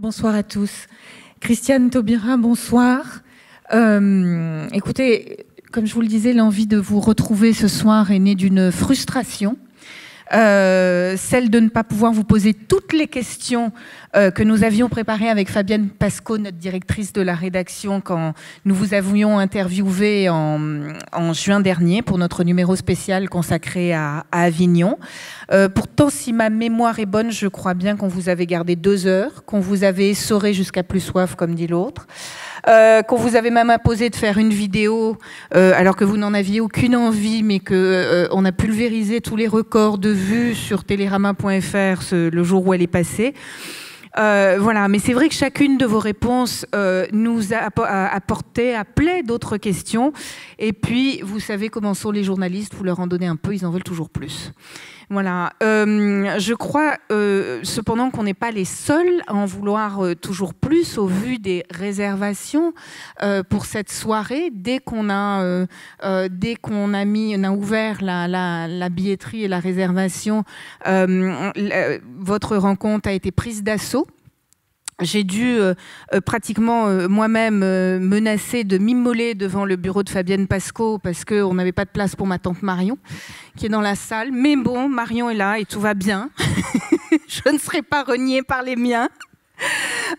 Bonsoir à tous. Christiane Taubira, bonsoir. Écoutez, comme je vous le disais, l'envie de vous retrouver ce soir est née d'une frustration. Celle de ne pas pouvoir vous poser toutes les questions que nous avions préparées avec Fabienne Pascaud, notre directrice de la rédaction, quand nous vous avions interviewé en juin dernier pour notre numéro spécial consacré à Avignon. Pourtant, si ma mémoire est bonne, je crois bien qu'on vous avait gardé 2 heures, qu'on vous avait essoré jusqu'à plus soif, comme dit l'autre. Qu'on vous avait même imposé de faire une vidéo alors que vous n'en aviez aucune envie, mais qu'on a pulvérisé tous les records de vues sur télérama.fr le jour où elle est passée. Voilà, mais c'est vrai que chacune de vos réponses nous a apporté, appelé d'autres questions. Et puis, vous savez comment sont les journalistes, vous leur en donnez un peu, ils en veulent toujours plus. Voilà. Je crois cependant qu'on n'est pas les seuls à en vouloir toujours plus au vu des réservations pour cette soirée. Dès qu'on a ouvert la billetterie et la réservation, votre rencontre a été prise d'assaut. J'ai dû pratiquement moi-même menacer de m'immoler devant le bureau de Fabienne Pascaud parce qu'on n'avait pas de place pour ma tante Marion qui est dans la salle. Mais bon, Marion est là et tout va bien. Je ne serai pas reniée par les miens.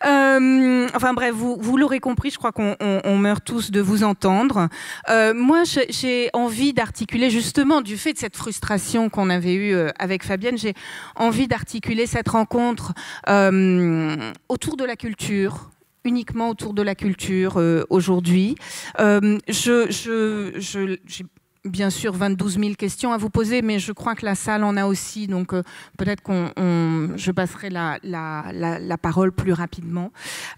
Enfin bref, vous l'aurez compris, je crois qu'on meurt tous de vous entendre. Moi, j'ai envie d'articuler, justement, du fait de cette frustration qu'on avait eue avec Fabienne, j'ai envie d'articuler cette rencontre autour de la culture, uniquement autour de la culture aujourd'hui. J'ai bien sûr 22 000 questions à vous poser, mais je crois que la salle en a aussi, donc peut-être je passerai la parole plus rapidement.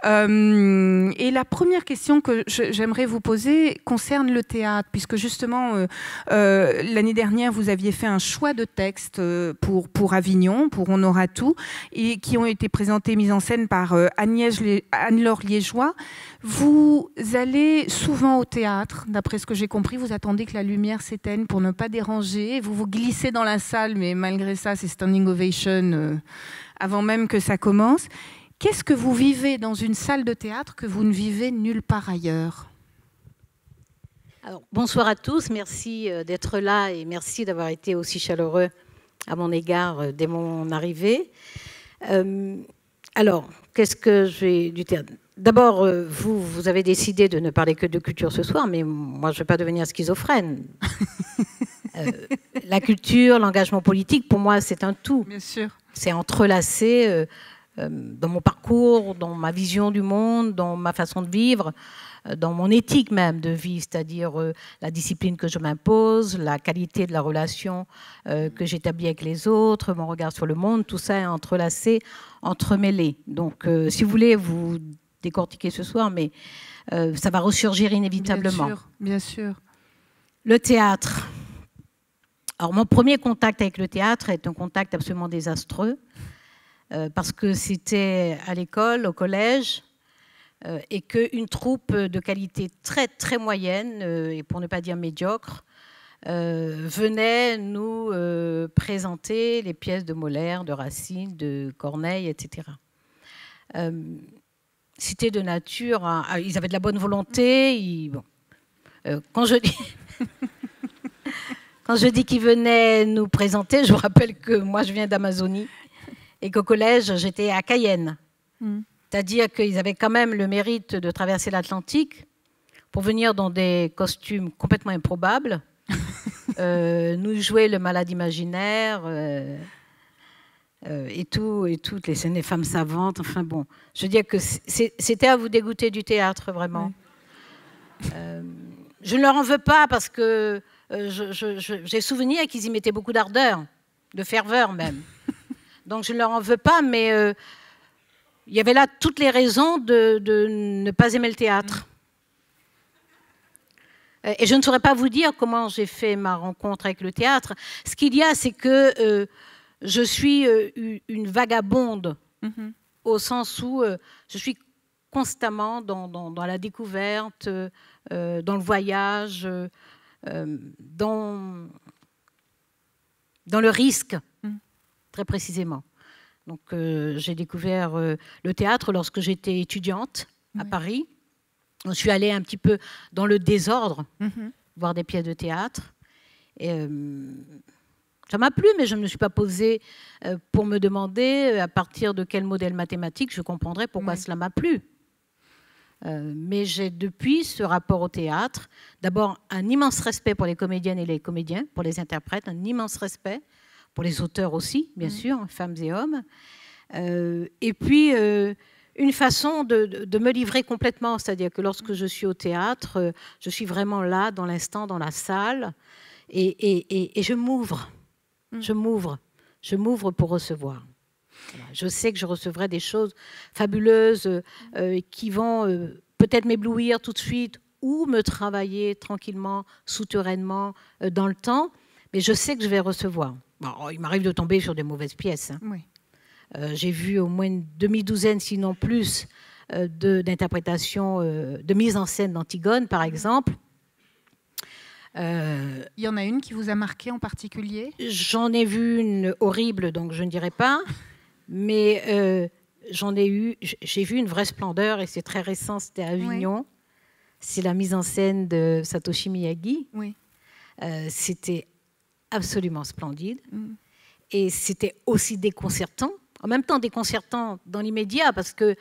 Et la première question que j'aimerais vous poser concerne le théâtre, puisque justement, l'année dernière, vous aviez fait un choix de texte pour Avignon, pour On aura tout, et qui ont été présentés, mis en scène par Anne-Laure Liégeois. Vous allez souvent au théâtre, d'après ce que j'ai compris, vous attendez que la lumière s'éteigne pour ne pas déranger, vous vous glissez dans la salle, mais malgré ça, c'est standing ovation avant même que ça commence. Qu'est-ce que vous vivez dans une salle de théâtre que vous ne vivez nulle part ailleurs ? Alors, bonsoir à tous, merci d'être là et merci d'avoir été aussi chaleureux à mon égard dès mon arrivée. Alors, qu'est-ce que j'ai du théâtre ? D'abord, vous avez décidé de ne parler que de culture ce soir, mais moi, je ne vais pas devenir schizophrène. La culture, l'engagement politique, pour moi, c'est un tout. Bien sûr. C'est entrelacé dans mon parcours, dans ma vision du monde, dans ma façon de vivre, dans mon éthique même de vie, c'est-à-dire la discipline que je m'impose, la qualité de la relation que j'établis avec les autres, mon regard sur le monde, tout ça est entrelacé, entremêlé. Donc, si vous voulez, vous décortiquer ce soir, mais ça va ressurgir inévitablement. Bien sûr, bien sûr. Le théâtre. Alors, mon premier contact avec le théâtre est un contact absolument désastreux, parce que c'était à l'école, au collège, et qu'une troupe de qualité très, très moyenne, et pour ne pas dire médiocre, venait nous présenter les pièces de Molière, de Racine, de Corneille, etc. C'était de nature, ils avaient de la bonne volonté. Quand je dis qu'ils venaient nous présenter, je vous rappelle que moi je viens d'Amazonie et qu'au collège j'étais à Cayenne. C'est-à-dire qu'ils avaient quand même le mérite de traverser l'Atlantique pour venir dans des costumes complètement improbables, nous jouer le malade imaginaire. Et toutes les scènes des femmes savantes, enfin bon, je veux dire que c'était à vous dégoûter du théâtre, vraiment. Oui. Je ne leur en veux pas parce que j'ai souvenir qu'ils y mettaient beaucoup d'ardeur, de ferveur même. Donc je ne leur en veux pas, mais il y avait là toutes les raisons de ne pas aimer le théâtre. Et je ne saurais pas vous dire comment j'ai fait ma rencontre avec le théâtre. Ce qu'il y a, c'est que je suis une vagabonde, au sens où je suis constamment dans la découverte, dans le voyage, dans le risque, très précisément. Donc, j'ai découvert le théâtre lorsque j'étais étudiante à Paris. Je suis allée un petit peu dans le désordre, voir des pièces de théâtre. Et, ça m'a plu, mais je ne me suis pas posée pour me demander à partir de quel modèle mathématique je comprendrais pourquoi cela m'a plu. Mais j'ai depuis ce rapport au théâtre, d'abord un immense respect pour les comédiennes et les comédiens, pour les interprètes, un immense respect pour les auteurs aussi, bien sûr, femmes et hommes. Et puis, une façon de me livrer complètement, c'est-à-dire que lorsque je suis au théâtre, je suis vraiment là, dans l'instant, dans la salle, et je m'ouvre. Je m'ouvre pour recevoir. Voilà. Je sais que je recevrai des choses fabuleuses qui vont peut-être m'éblouir tout de suite ou me travailler tranquillement, souterrainement dans le temps, mais je sais que je vais recevoir. Bon, il m'arrive de tomber sur des mauvaises pièces. Hein. Oui. J'ai vu au moins une demi-douzaine, sinon plus, d'interprétations, de mise en scène d'Antigone, par exemple. Il y en a une qui vous a marqué en particulier? J'en ai vu une horrible, donc je ne dirais pas, mais j'ai vu une vraie splendeur, et c'est très récent, c'était à Avignon. Oui. C'est la mise en scène de Satoshi Miyagi. Oui. C'était absolument splendide, et c'était aussi déconcertant, en même temps déconcertant dans l'immédiat, parce que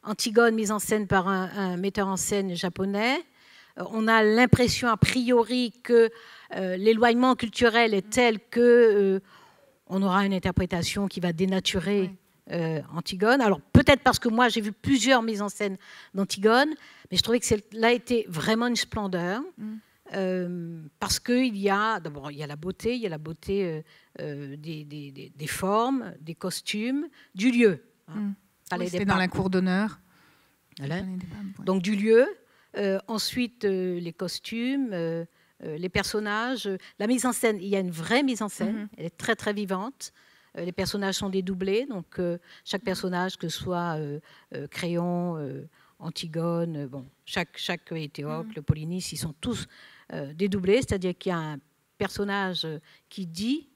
Antigone, mise en scène par un metteur en scène japonais, on a l'impression a priori que l'éloignement culturel est tel que on aura une interprétation qui va dénaturer Antigone. Alors peut-être parce que moi j'ai vu plusieurs mises en scène d'Antigone, mais je trouvais que celle-là était vraiment une splendeur. Parce qu'il y a d'abord il y a la beauté, des formes, des costumes, du lieu. Hein. Oui, c'était dans la cour d'honneur. Voilà. Donc du lieu. Ensuite, les costumes, les personnages, la mise en scène. Il y a une vraie mise en scène, elle est très très vivante. Les personnages sont dédoublés, donc chaque personnage, que ce soit Créon, Antigone, bon, chaque Éthéocle, Polynice, ils sont tous dédoublés, c'est-à-dire qu'il y a un personnage qui dit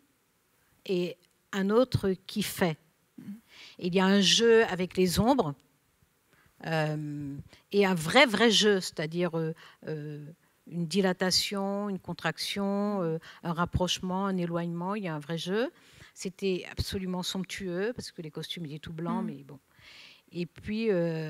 et un autre qui fait. Il y a un jeu avec les ombres. Et un vrai jeu, c'est-à-dire une dilatation, une contraction, un rapprochement, un éloignement, il y a un vrai jeu. C'était absolument somptueux, parce que les costumes étaient tout blancs, mais bon. Et puis,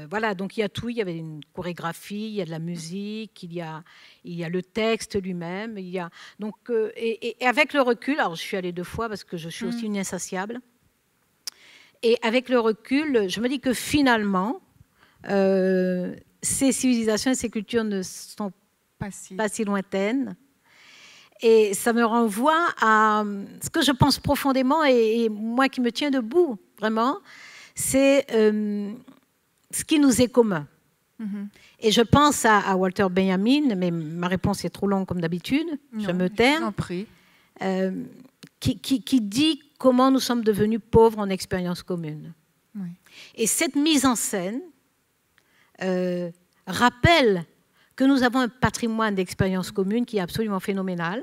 voilà, donc il y a tout, il y avait une chorégraphie, il y a de la musique, il y a le texte lui-même, il y a... Donc, et avec le recul, alors je suis allée 2 fois, parce que je suis aussi une insatiable, et avec le recul, je me dis que finalement, ces civilisations et ces cultures ne sont pas si lointaines. Et ça me renvoie à ce que je pense profondément, et moi qui me tiens debout, vraiment, c'est ce qui nous est commun. Et je pense à Walter Benjamin, mais ma réponse est trop longue comme d'habitude, je me tais, qui dit comment nous sommes devenus pauvres en expérience commune. Oui. Et cette mise en scène rappelle que nous avons un patrimoine d'expériences communes qui est absolument phénoménal,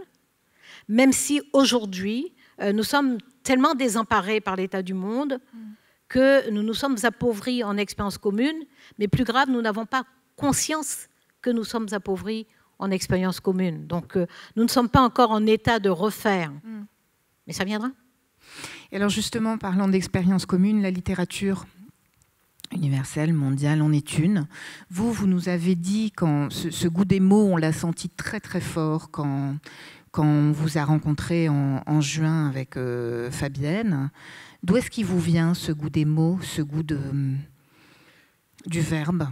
même si aujourd'hui, nous sommes tellement désemparés par l'état du monde que nous nous sommes appauvris en expériences communes, mais plus grave, nous n'avons pas conscience que nous sommes appauvris en expériences communes. Donc, nous ne sommes pas encore en état de refaire, mais ça viendra. Et alors justement, parlant d'expériences communes, la littérature universelle, mondiale, en est une. Vous nous avez dit, quand ce goût des mots, on l'a senti très très fort quand on vous a rencontré en juin avec Fabienne. D'où est-ce qu'il vous vient ce goût des mots, ce goût du verbe?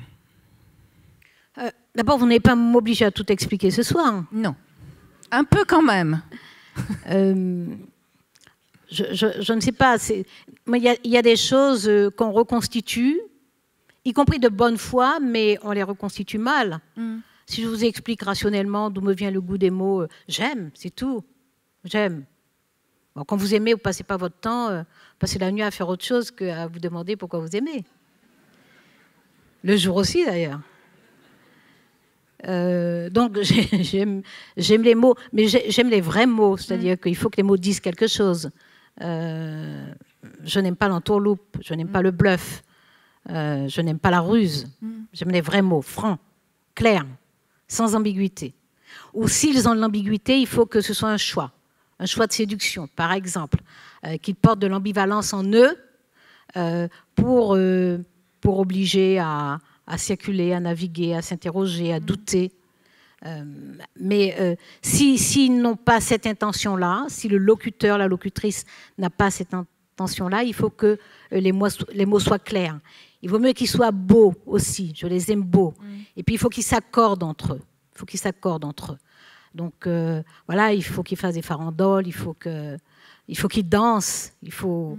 D'abord, vous n'allez pas m'obliger à tout expliquer ce soir. Non. Un peu quand même. Je ne sais pas. Il y a des choses qu'on reconstitue, y compris de bonne foi, mais on les reconstitue mal. Si je vous explique rationnellement d'où me vient le goût des mots, j'aime, c'est tout. J'aime. Bon, quand vous aimez, vous ne passez pas votre temps, passez la nuit à faire autre chose qu'à vous demander pourquoi vous aimez. Le jour aussi, d'ailleurs. Donc, j'aime les mots, mais j'aime les vrais mots, c'est-à-dire qu'il faut que les mots disent quelque chose. je n'aime pas l'entourloupe, je n'aime pas le bluff, je n'aime pas la ruse. J'aime les vrais mots, francs, clairs, sans ambiguïté. Ou s'ils ont de l'ambiguïté, il faut que ce soit un choix de séduction, par exemple, qu'ils portent de l'ambivalence en eux pour obliger à circuler, à naviguer, à s'interroger, à douter. Mais s'ils n'ont pas cette intention-là, si le locuteur, la locutrice n'a pas cette intention-là, il faut que les mots soient clairs. Il vaut mieux qu'ils soient beaux aussi, je les aime beaux. Et puis il faut qu'ils s'accordent entre eux. Donc voilà, il faut qu'ils fassent des farandoles, il faut qu'ils dansent, il faut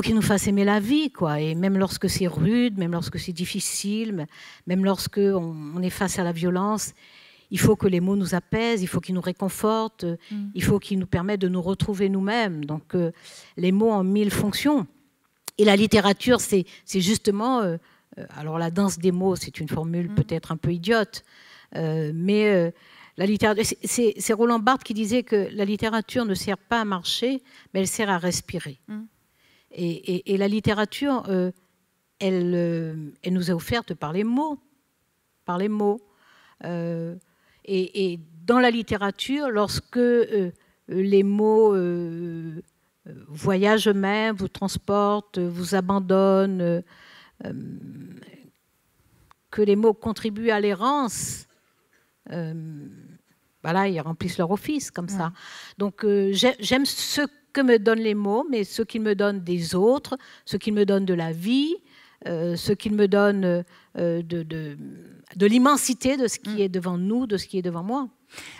qu'ils nous fassent aimer la vie, quoi. Et même lorsque c'est rude, même lorsque c'est difficile, même lorsque on est face à la violence, il faut que les mots nous apaisent, il faut qu'ils nous réconfortent, il faut qu'ils nous permettent de nous retrouver nous-mêmes. Donc les mots ont 1000 fonctions. Et la littérature, c'est justement... alors la danse des mots, c'est une formule peut-être un peu idiote, mais la littérature, c'est Roland Barthes qui disait que la littérature ne sert pas à marcher, mais elle sert à respirer. Et la littérature, elle nous est offerte par les mots. Et dans la littérature, lorsque les mots voyagent eux-mêmes, vous transportent, vous abandonnent, que les mots contribuent à l'errance, voilà, ils remplissent leur office comme ça. Donc j'aime ce que me donnent les mots, mais ce qu'ils me donnent des autres, ce qu'ils me donnent de la vie, ce qu'ils me donnent de l'immensité de ce qui est devant nous, de ce qui est devant moi.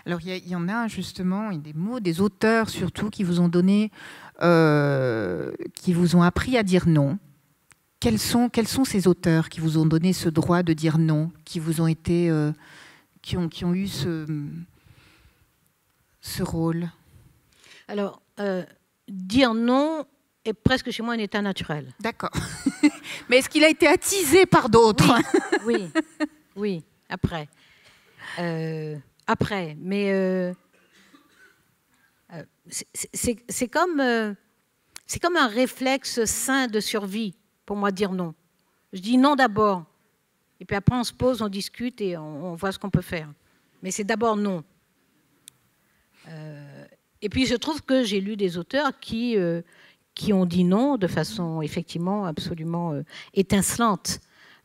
Alors il y en a justement des mots, des auteurs surtout qui vous ont donné, qui vous ont appris à dire non. Quels sont ces auteurs qui vous ont donné ce droit de dire non, qui vous ont été, qui ont eu ce rôle? Alors, dire non est presque chez moi un état naturel. D'accord. Mais est-ce qu'il a été attisé par d'autres? Oui, après. Mais c'est comme un réflexe sain de survie pour moi, dire non. Je dis non d'abord, et puis après on se pose, on discute et on voit ce qu'on peut faire. Mais c'est d'abord non. Et puis je trouve que j'ai lu des auteurs qui ont dit non de façon effectivement absolument étincelante.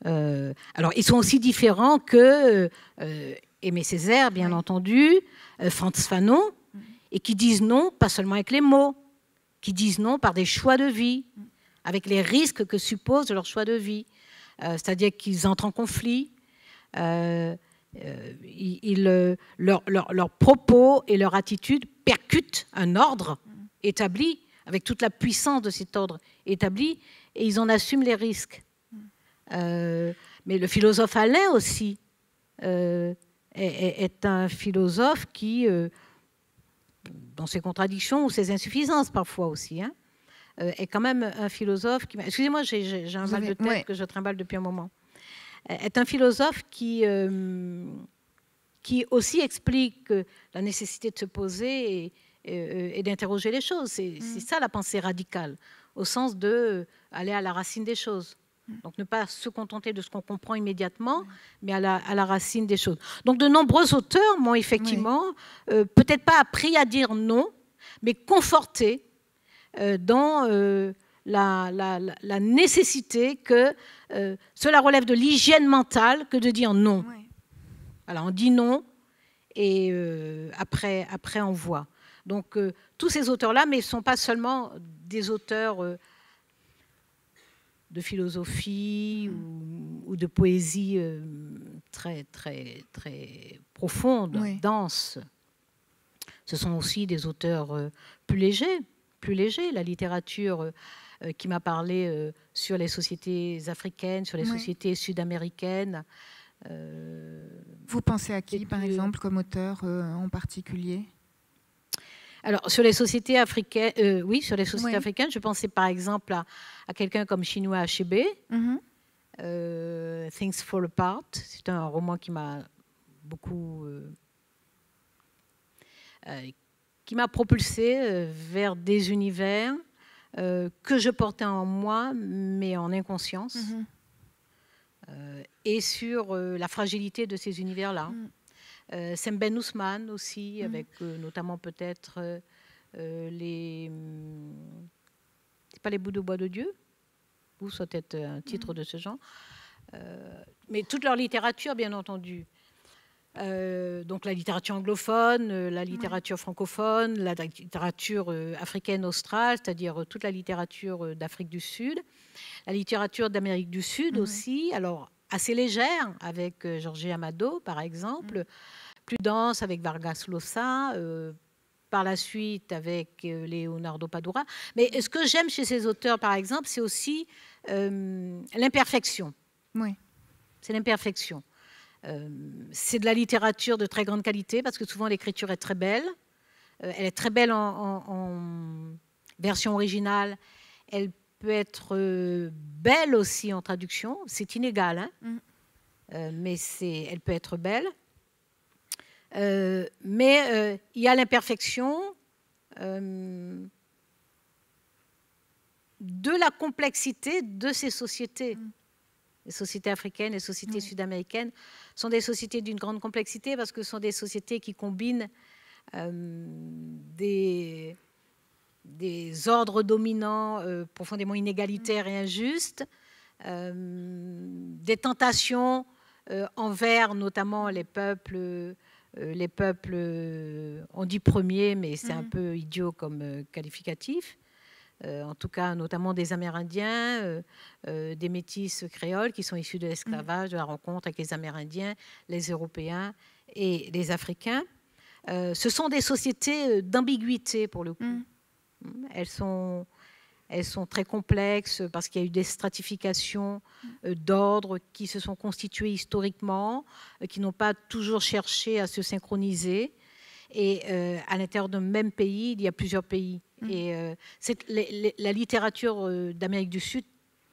Alors ils sont aussi différents que Aimé Césaire, bien entendu, Frantz Fanon, et qui disent non pas seulement avec les mots, qui disent non par des choix de vie, avec les risques que suppose leur choix de vie. C'est-à-dire qu'ils entrent en conflit, leurs propos et leur attitude percutent un ordre établi, avec toute la puissance de cet ordre établi, et ils en assument les risques. Mais le philosophe Alain aussi est un philosophe qui, dans ses contradictions ou ses insuffisances parfois aussi, est quand même un philosophe qui... Excusez-moi, j'ai un mal de tête que je trimballe depuis un moment. Est un philosophe qui aussi explique la nécessité de se poser et d'interroger les choses. C'est ça la pensée radicale, au sens d'aller à la racine des choses. Donc ne pas se contenter de ce qu'on comprend immédiatement, mais à la racine des choses. Donc de nombreux auteurs m'ont effectivement, peut-être pas appris à dire non, mais conforté dans la nécessité que cela relève de l'hygiène mentale que de dire non. Alors on dit non et après on voit. Donc tous ces auteurs-là, mais ne sont pas seulement des auteurs de philosophie ou de poésie très, très, très profonde, dense. Ce sont aussi des auteurs plus légers. La littérature qui m'a parlé sur les sociétés africaines, sur les sociétés sud-américaines. Vous pensez à qui, par exemple, comme auteur en particulier? Alors, sur les sociétés africaines, sur les sociétés africaines, je pensais par exemple à quelqu'un comme Chinua Achebe, Things Fall Apart. C'est un roman qui m'a beaucoup... qui m'a propulsée vers des univers que je portais en moi, mais en inconscience, et sur la fragilité de ces univers-là. Sem Ben Ousmane aussi, avec notamment peut-être les... c'est pas les bouts de bois de Dieu, ou ça peut être un titre de ce genre, mais toute leur littérature, bien entendu. Donc la littérature anglophone, la littérature francophone, la littérature africaine australe, c'est-à-dire toute la littérature d'Afrique du Sud, la littérature d'Amérique du Sud aussi, alors assez légère, avec Jorge Amado, par exemple, plus dense avec Vargas Llosa, par la suite avec Leonardo Padura. Mais ce que j'aime chez ces auteurs, par exemple, c'est aussi l'imperfection. Oui. C'est l'imperfection. C'est de la littérature de très grande qualité, parce que souvent l'écriture est très belle. Elle est très belle en version originale. Elle peut être belle aussi en traduction. C'est inégal, hein, mais elle peut être belle. Mais il y a l'imperfection de la complexité de ces sociétés. Les sociétés africaines, les sociétés sud-américaines sont des sociétés d'une grande complexité, parce que ce sont des sociétés qui combinent des ordres dominants profondément inégalitaires et injustes, des tentations envers notamment les peuples, on dit premiers, mais c'est un peu idiot comme qualificatif. En tout cas, notamment des Amérindiens, des métis créoles qui sont issus de l'esclavage, de la rencontre avec les Amérindiens, les Européens et les Africains. Ce sont des sociétés d'ambiguïté, pour le coup. Elles sont très complexes parce qu'il y a eu des stratifications d'ordres qui se sont constituées historiquement, qui n'ont pas toujours cherché à se synchroniser. Et à l'intérieur d'un même pays, il y a plusieurs pays. Et la littérature d'Amérique du Sud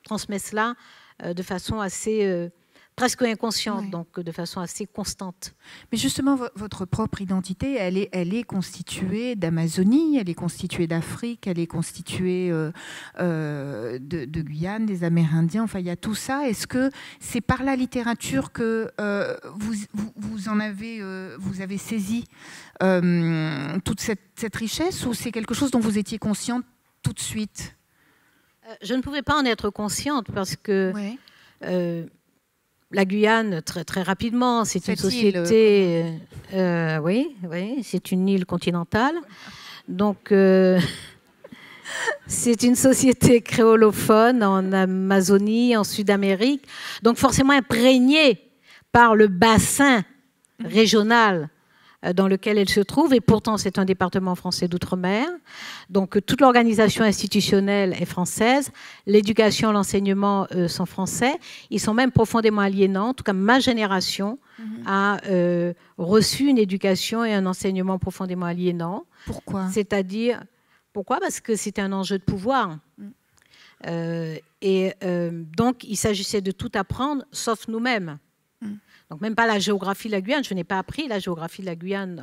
transmet cela de façon assez presque inconsciente, donc de façon assez constante. Mais justement, votre propre identité, elle est constituée d'Amazonie, elle est constituée d'Afrique, elle est constituée de Guyane, des Amérindiens, enfin il y a tout ça. Est-ce que c'est par la littérature que vous avez saisi toute cette richesse, ou c'est quelque chose dont vous étiez consciente tout de suite? Je ne pouvais pas en être consciente parce que la Guyane, très, très rapidement, c'est une société... oui, c'est une île continentale. Donc, c'est une société créolophone en Amazonie, en Sud-Amérique. Donc, forcément imprégnée par le bassin régional dans lequel elle se trouve, et pourtant c'est un département français d'outre-mer. Donc toute l'organisation institutionnelle est française, l'éducation, l'enseignement sont français. Ils sont même profondément aliénants. En tout cas, ma génération a reçu une éducation et un enseignement profondément aliénants. Pourquoi ? C'est-à-dire, pourquoi ? Parce que c'était un enjeu de pouvoir. Donc il s'agissait de tout apprendre, sauf nous-mêmes. Donc même pas la géographie de la Guyane. Je n'ai pas appris la géographie de la Guyane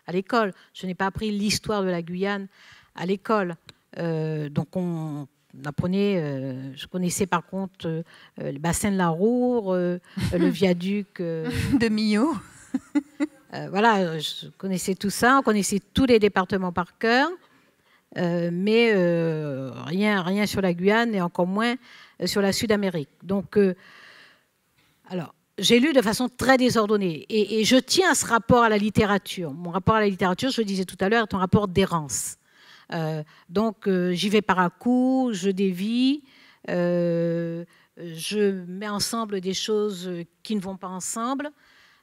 à l'école. Je n'ai pas appris l'histoire de la Guyane à l'école. Donc on apprenait, je connaissais par contre le bassin de la Roure, le viaduc de Millau. Voilà, je connaissais tout ça. On connaissait tous les départements par cœur, mais rien sur la Guyane et encore moins sur la Sud-Amérique. Donc, alors, j'ai lu de façon très désordonnée et je tiens à ce rapport à la littérature. Mon rapport à la littérature, je le disais tout à l'heure, est un rapport d'errance. Donc, j'y vais par à-coups, je dévie, je mets ensemble des choses qui ne vont pas ensemble,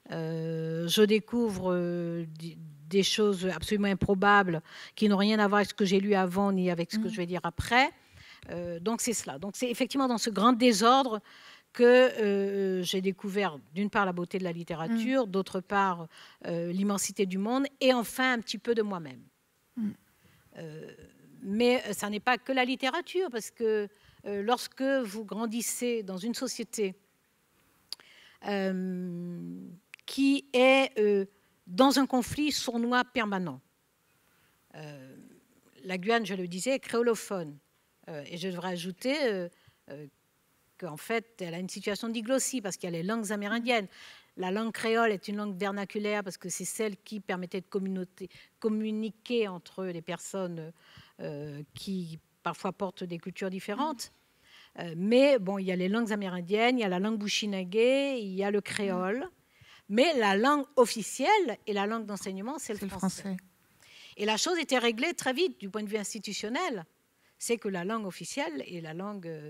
je découvre des choses absolument improbables qui n'ont rien à voir avec ce que j'ai lu avant ni avec ce que je vais dire après. Donc, c'est cela. Donc, c'est effectivement dans ce grand désordre que j'ai découvert d'une part la beauté de la littérature, d'autre part l'immensité du monde et enfin un petit peu de moi-même. Mais ça n'est pas que la littérature, parce que lorsque vous grandissez dans une société qui est dans un conflit sournois permanent, la Guyane, je le disais, est créolophone. Et je devrais ajouter qu'en fait, elle a une situation de diglossie parce qu'il y a les langues amérindiennes. La langue créole est une langue vernaculaire parce que c'est celle qui permettait de communiquer entre les personnes qui parfois portent des cultures différentes. Mais bon, il y a les langues amérindiennes, il y a la langue bushinagé, il y a le créole. Mais la langue officielle et la langue d'enseignement, c'est le français. Et la chose était réglée très vite du point de vue institutionnel. C'est que la langue officielle et la langue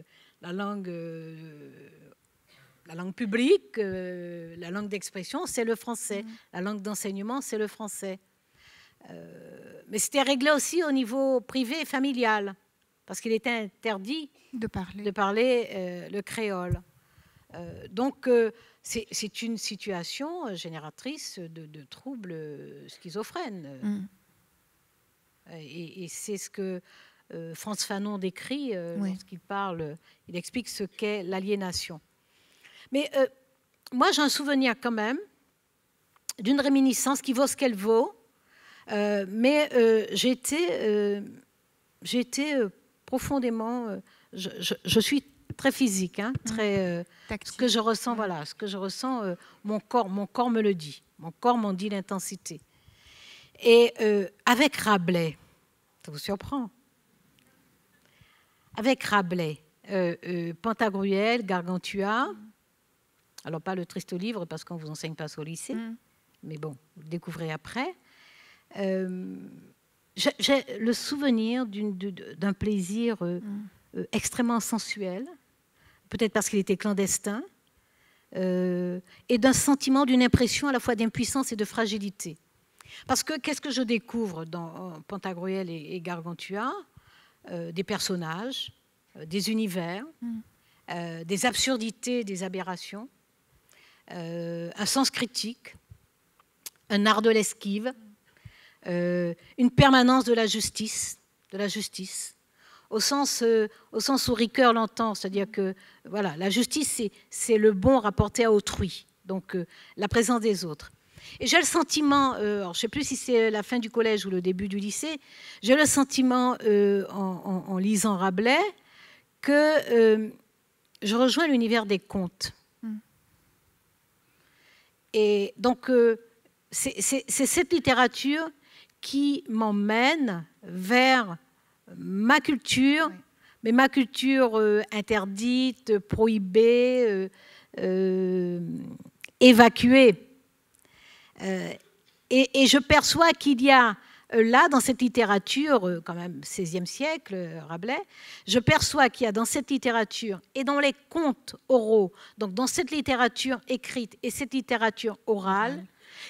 publique, la langue d'expression, c'est le français. La langue d'enseignement, c'est le français. Mais c'était réglé aussi au niveau privé et familial, parce qu'il était interdit de parler le créole. Donc, c'est une situation génératrice de troubles schizophrènes. Et c'est ce que Frantz Fanon décrit lorsqu'il parle, il explique ce qu'est l'aliénation. Mais moi, j'ai un souvenir quand même d'une réminiscence qui vaut ce qu'elle vaut, mais j'ai été profondément... je suis très physique, hein, très... ce que je ressens, voilà, ce que je ressens, mon corps me le dit. Mon corps m'en dit l'intensité. Et avec Rabelais, ça vous surprend? Avec Rabelais, Pantagruel, Gargantua, alors pas le triste livre parce qu'on ne vous enseigne pas ça au lycée, mais bon, vous le découvrez après. J'ai le souvenir d'un plaisir extrêmement sensuel, peut-être parce qu'il était clandestin, et d'un sentiment, d'une impression à la fois d'impuissance et de fragilité. Parce que qu'est-ce que je découvre dans Pantagruel et Gargantua? Des personnages, des univers, des absurdités, des aberrations, un sens critique, un art de l'esquive, une permanence de la justice, au sens où Ricoeur l'entend, c'est-à-dire que voilà, la justice, c'est le bon rapporté à autrui, donc la présence des autres. Et j'ai le sentiment, alors je ne sais plus si c'est la fin du collège ou le début du lycée, j'ai le sentiment en lisant Rabelais que je rejoins l'univers des contes. Et donc c'est cette littérature qui m'emmène vers ma culture, mais ma culture interdite, prohibée, évacuée. Et je perçois qu'il y a là, dans cette littérature, quand même, XVIe siècle, Rabelais, je perçois qu'il y a dans cette littérature et dans les contes oraux, donc dans cette littérature écrite et cette littérature orale,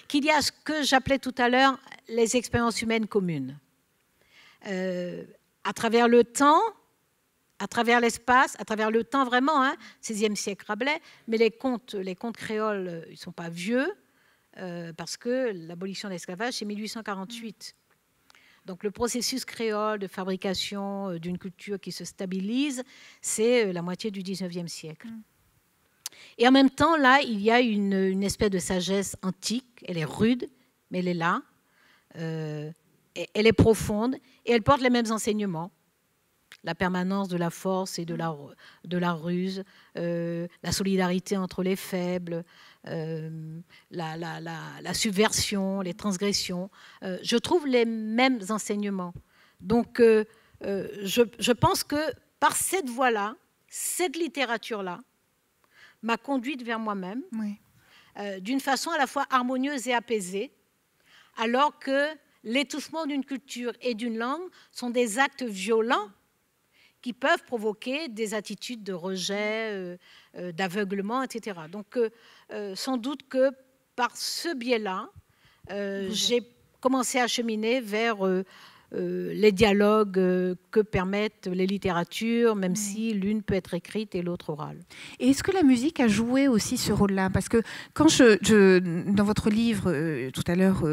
qu'il y a ce que j'appelais tout à l'heure les expériences humaines communes. À travers le temps, à travers l'espace, à travers le temps vraiment, hein, XVIe siècle Rabelais, mais les contes créoles, ils ne sont pas vieux, parce que l'abolition de l'esclavage, c'est 1848. Donc le processus créole de fabrication d'une culture qui se stabilise, c'est la moitié du XIXe siècle. Et en même temps, là, il y a une espèce de sagesse antique. Elle est rude, mais elle est là. Elle est profonde et elle porte les mêmes enseignements. La permanence de la force et de la ruse, la solidarité entre les faibles, la subversion, les transgressions. Je trouve les mêmes enseignements. Donc, je pense que par cette voie-là, cette littérature-là, m'a conduite vers moi-même, d'une façon à la fois harmonieuse et apaisée, alors que l'étouffement d'une culture et d'une langue sont des actes violents qui peuvent provoquer des attitudes de rejet, d'aveuglement, etc. Donc, sans doute que par ce biais-là, j'ai commencé à cheminer vers les dialogues que permettent les littératures, même si l'une peut être écrite et l'autre orale. Et est-ce que la musique a joué aussi ce rôle-là? Parce que quand dans votre livre, tout à l'heure,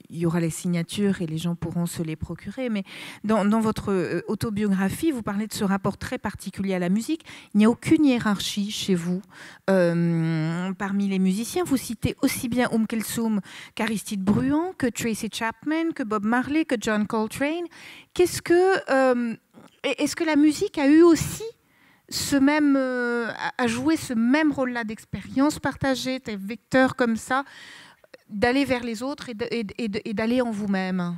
il y aura les signatures et les gens pourront se les procurer, mais dans votre autobiographie, vous parlez de ce rapport très particulier à la musique. Il n'y a aucune hiérarchie chez vous. Parmi les musiciens, vous citez aussi bien Kulthum qu'Aristide Bruant, que Tracy Chapman, que Bob Marley, que John Coltrane. Est-ce que la musique a eu aussi a joué ce même rôle-là d'expérience partagée, des vecteurs comme ça, d'aller vers les autres et d'aller en vous-même?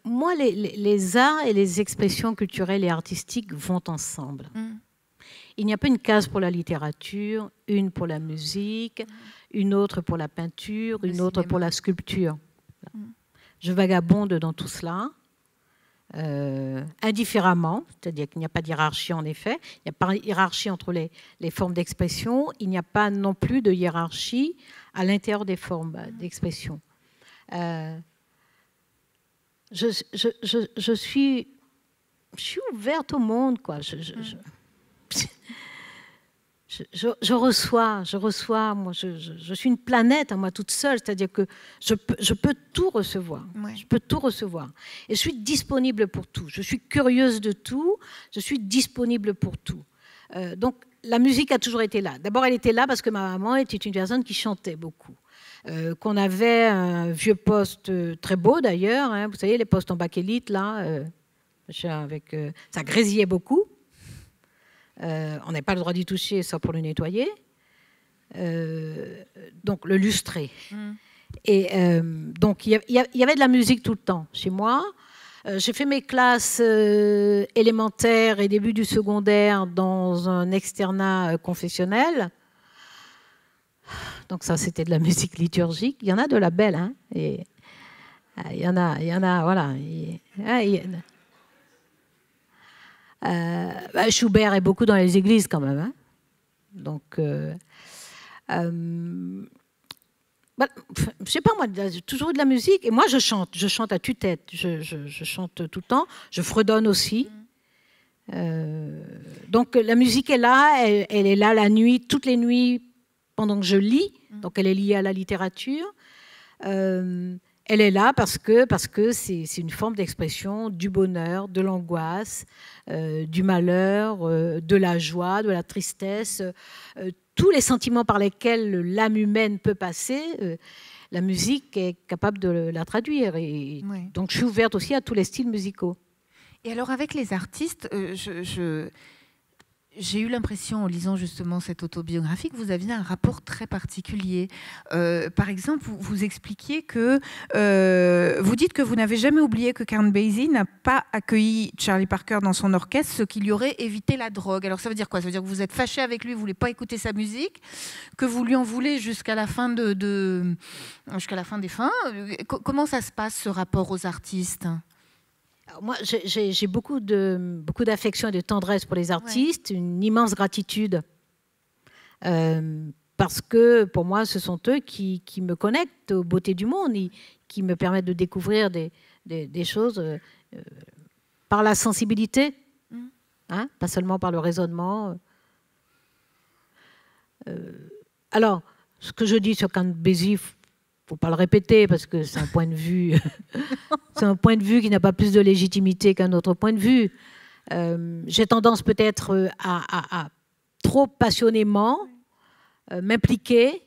Moi, les arts et les expressions culturelles et artistiques vont ensemble. Il n'y a pas une case pour la littérature, une pour la musique, une autre pour la peinture, une autre pour la sculpture. Je vagabonde dans tout cela, indifféremment, c'est-à-dire qu'il n'y a pas de hiérarchie en effet, il n'y a pas de hiérarchie entre les formes d'expression, il n'y a pas non plus de hiérarchie à l'intérieur des formes d'expression. Je suis ouverte au monde, quoi. Je reçois, moi, je suis une planète à moi toute seule, c'est-à-dire que je peux tout recevoir. Ouais. Je peux tout recevoir. Et je suis disponible pour tout. Je suis curieuse de tout. Je suis disponible pour tout. Donc, la musique a toujours été là. D'abord, elle était là parce que ma maman était une personne qui chantait beaucoup. Qu'on avait un vieux poste très beau d'ailleurs, hein, vous savez, les postes en bakélite, là, ça grésillait beaucoup. On n'a pas le droit d'y toucher, sauf pour le nettoyer. Donc, le lustrer. Et donc, il y avait de la musique tout le temps chez moi. J'ai fait mes classes élémentaires et début du secondaire dans un externat confessionnel. Donc ça, c'était de la musique liturgique. Il y en a de la belle, hein. Et il y en a, voilà. Schubert est beaucoup dans les églises quand même, hein. Donc, je sais pas moi, toujours de la musique. Et moi, je chante à tue-tête. Je chante tout le temps. Je fredonne aussi. Donc la musique est là. Elle est là la nuit, toutes les nuits. Pendant que je lis, donc elle est liée à la littérature, elle est là parce que c'est une forme d'expression du bonheur, de l'angoisse, du malheur, de la joie, de la tristesse, tous les sentiments par lesquels l'âme humaine peut passer, la musique est capable de la traduire. Et donc je suis ouverte aussi à tous les styles musicaux. Et alors avec les artistes, j'ai eu l'impression, en lisant justement cette autobiographie, que vous aviez un rapport très particulier. Par exemple, vous expliquiez que... vous dites que vous n'avez jamais oublié que Count Basie n'a pas accueilli Charlie Parker dans son orchestre, ce qui lui aurait évité la drogue. Alors ça veut dire quoi? Ça veut dire que vous êtes fâché avec lui, vous ne voulez pas écouter sa musique, que vous lui en voulez jusqu'à la fin jusqu'à la fin des fins. Comment ça se passe, ce rapport aux artistes? Moi, j'ai beaucoup d'affection et de tendresse pour les artistes, une immense gratitude, parce que pour moi, ce sont eux qui me connectent aux beautés du monde, qui me permettent de découvrir des choses par la sensibilité, hein, pas seulement par le raisonnement. Alors, ce que je dis sur Count Basie, il ne faut pas le répéter parce que c'est un point de vue, c'est un point de vue qui n'a pas plus de légitimité qu'un autre point de vue. J'ai tendance peut-être à trop passionnément m'impliquer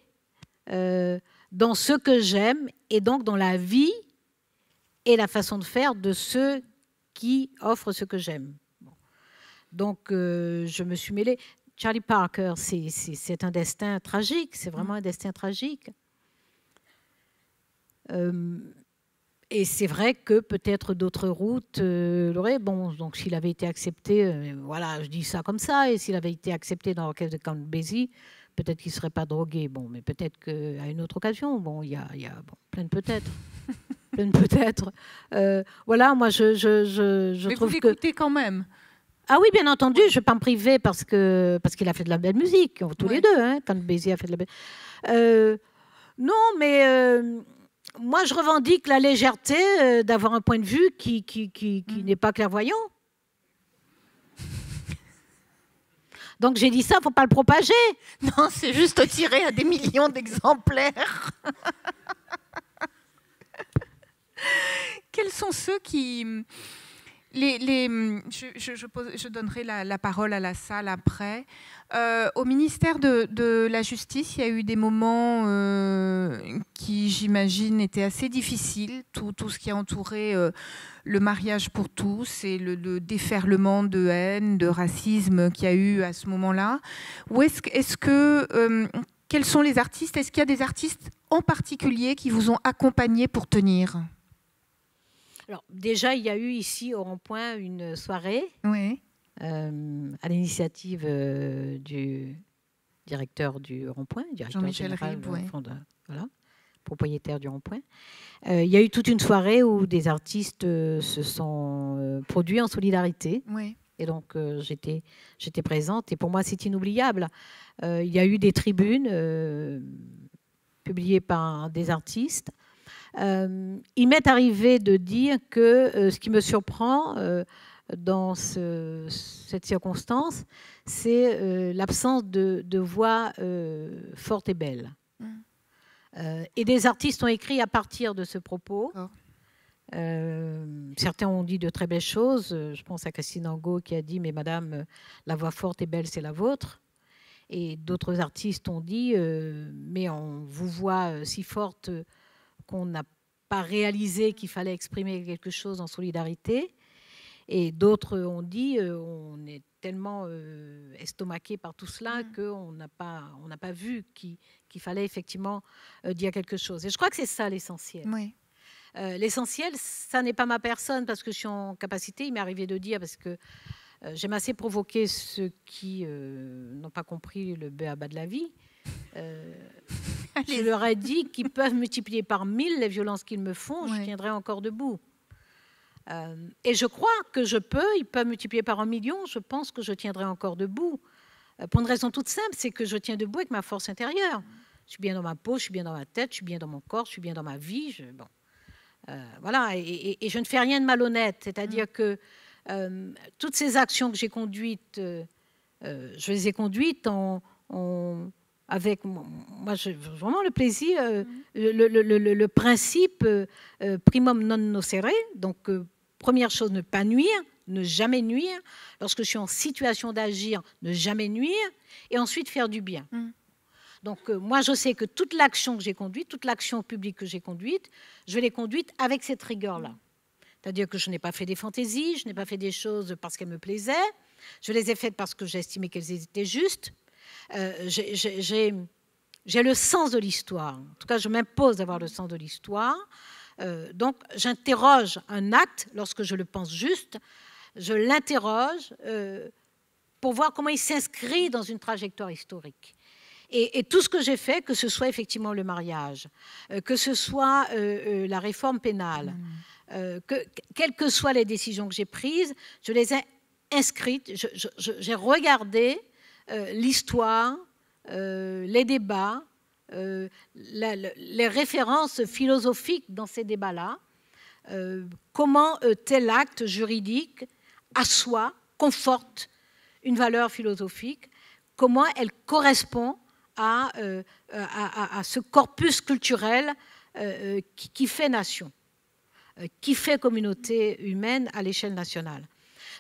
dans ce que j'aime et donc dans la vie et la façon de faire de ceux qui offrent ce que j'aime. Donc je me suis mêlée. Charlie Parker, c'est un destin tragique, c'est vraiment un destin tragique. Et c'est vrai que peut-être d'autres routes l'auraient. Bon, donc s'il avait été accepté, voilà, je dis ça comme ça, et s'il avait été accepté dans l'orchestre de Count Basie, peut-être qu'il ne serait pas drogué. Bon, mais peut-être qu'à une autre occasion, bon, il y a plein de peut-être. Plein de peut-être. Voilà, moi, je mais trouve vous l'écoutez quand même. Ah oui, bien entendu, je ne vais pas me priver parce qu'il a fait de la belle musique, tous les deux, hein, Count Basie a fait de la belle... non, mais... moi, je revendique la légèreté d'avoir un point de vue qui n'est pas clairvoyant. Donc, j'ai dit ça, il ne faut pas le propager. Non, c'est juste tiré à des millions d'exemplaires. Quels sont ceux qui Je donnerai la parole à la salle après. Au ministère de la Justice, il y a eu des moments qui, j'imagine, étaient assez difficiles. Tout ce qui a entouré le mariage pour tous et le déferlement de haine, de racisme qu'il y a eu à ce moment-là. Quels sont les artistes? Est-ce qu'il y a des artistes en particulier qui vous ont accompagné pour tenir? Alors, déjà, il y a eu ici au Rond-Point une soirée à l'initiative du directeur du Rond-Point, Jean-Michel Ribes, voilà, propriétaire du Rond-Point. Il y a eu toute une soirée où des artistes se sont produits en solidarité. Oui. Et donc, j'étais présente. Et pour moi, c'est inoubliable. Il y a eu des tribunes publiées par des artistes. Il m'est arrivé de dire que ce qui me surprend dans cette circonstance, c'est l'absence de voix forte et belle. Et des artistes ont écrit à partir de ce propos. Certains ont dit de très belles choses. Je pense à Christine Angot qui a dit « Mais madame, la voix forte et belle, c'est la vôtre ». Et d'autres artistes ont dit « Mais on vous voit si forte qu'on n'a pas réalisé qu'il fallait exprimer quelque chose en solidarité ». Et d'autres ont dit on est tellement estomaqué par tout cela qu'on n'a pas vu qu'il fallait effectivement dire quelque chose. Et je crois que c'est ça l'essentiel. Oui. L'essentiel, ça n'est pas ma personne, parce que je suis en capacité, il m'est arrivé de dire, parce que j'aime assez provoquer ceux qui n'ont pas compris le b.a.-ba de la vie. Je leur ai dit qu'ils peuvent multiplier par 1000 les violences qu'ils me font, je tiendrai encore debout. Et je crois que ils peuvent multiplier par 1 million, je pense que je tiendrai encore debout. Pour une raison toute simple, c'est que je tiens debout avec ma force intérieure. Je suis bien dans ma peau, je suis bien dans ma tête, je suis bien dans mon corps, je suis bien dans ma vie. Voilà, et je ne fais rien de malhonnête. C'est-à-dire que toutes ces actions que j'ai conduites, je les ai conduites avec moi, j'ai vraiment le plaisir, le principe primum non nocere. Donc, première chose, ne pas nuire, ne jamais nuire. Lorsque je suis en situation d'agir, ne jamais nuire. Et ensuite, faire du bien. Donc, moi, je sais que toute l'action que j'ai conduite, toute l'action publique que j'ai conduite, je l'ai conduite avec cette rigueur-là. C'est-à-dire que je n'ai pas fait des fantaisies, je n'ai pas fait des choses parce qu'elles me plaisaient. Je les ai faites parce que j'estimais qu'elles étaient justes. J'ai le sens de l'histoire. En tout cas, je m'impose d'avoir le sens de l'histoire. Donc, j'interroge un acte lorsque je le pense juste. Je l'interroge pour voir comment il s'inscrit dans une trajectoire historique. Et tout ce que j'ai fait, que ce soit effectivement le mariage, que ce soit la réforme pénale, quelles que soient les décisions que j'ai prises, je les ai inscrites. J'ai regardé l'histoire, les débats, les références philosophiques dans ces débats-là, comment tel acte juridique assoit, conforte une valeur philosophique, comment elle correspond à ce corpus culturel qui fait nation, qui fait communauté humaine à l'échelle nationale.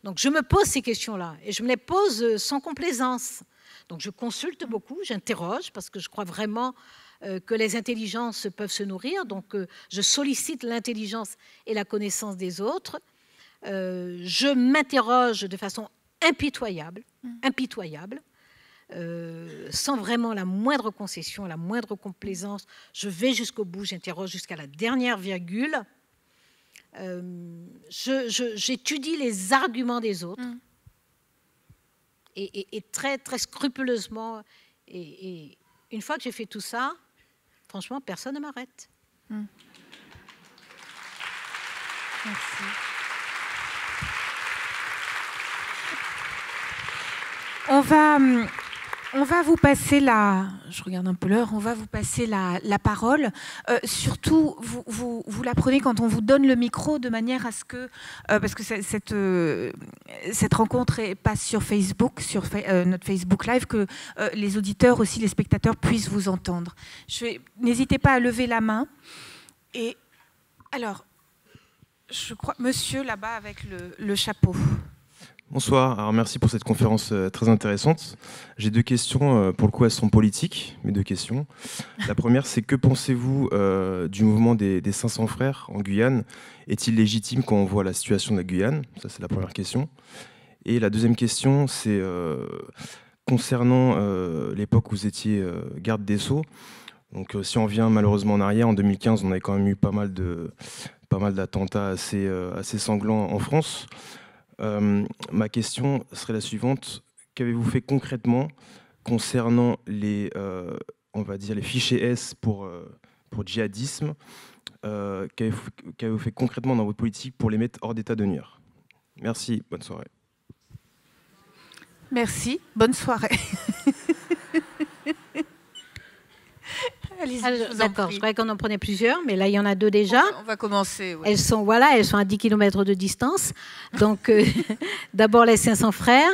Donc je me pose ces questions-là et je me les pose sans complaisance. Donc je consulte beaucoup, j'interroge parce que je crois vraiment que les intelligences peuvent se nourrir. Donc je sollicite l'intelligence et la connaissance des autres. Je m'interroge de façon impitoyable, sans vraiment la moindre concession, la moindre complaisance. Je vais jusqu'au bout, j'interroge jusqu'à la dernière virgule. J'étudie les arguments des autres et très, très scrupuleusement. Et une fois que j'ai fait tout ça, franchement, personne ne m'arrête. Merci. On va vous passer je regarde un peu l'heure, on va vous passer la parole. Surtout, vous la prenez quand on vous donne le micro de manière à ce que, parce que cette rencontre passe sur Facebook, sur notre Facebook Live, que les auditeurs aussi, les spectateurs puissent vous entendre. N'hésitez pas à lever la main. Et alors, Je crois, monsieur là-bas avec le chapeau. Bonsoir, alors merci pour cette conférence très intéressante. J'ai deux questions, pour le coup elles sont politiques, mes deux questions. La première, c'est que pensez-vous du mouvement des 500 frères en Guyane? Est-il légitime quand on voit la situation de la Guyane? Ça, c'est la première question. Et la deuxième question, c'est concernant l'époque où vous étiez garde des Sceaux. Donc si on revient malheureusement en arrière, en 2015, on avait quand même eu pas mal d'attentats assez sanglants en France. Ma question serait la suivante. Qu'avez-vous fait concrètement concernant on va dire les fichiers S pour djihadisme? Qu'avez-vous fait concrètement dans votre politique pour les mettre hors d'état de nuire? Merci, bonne soirée. Merci, bonne soirée. D'accord, je croyais qu'on en prenait plusieurs, mais là, il y en a deux déjà. On va commencer. Ouais. Elles sont à 10 km de distance. Donc, d'abord, les 500 frères.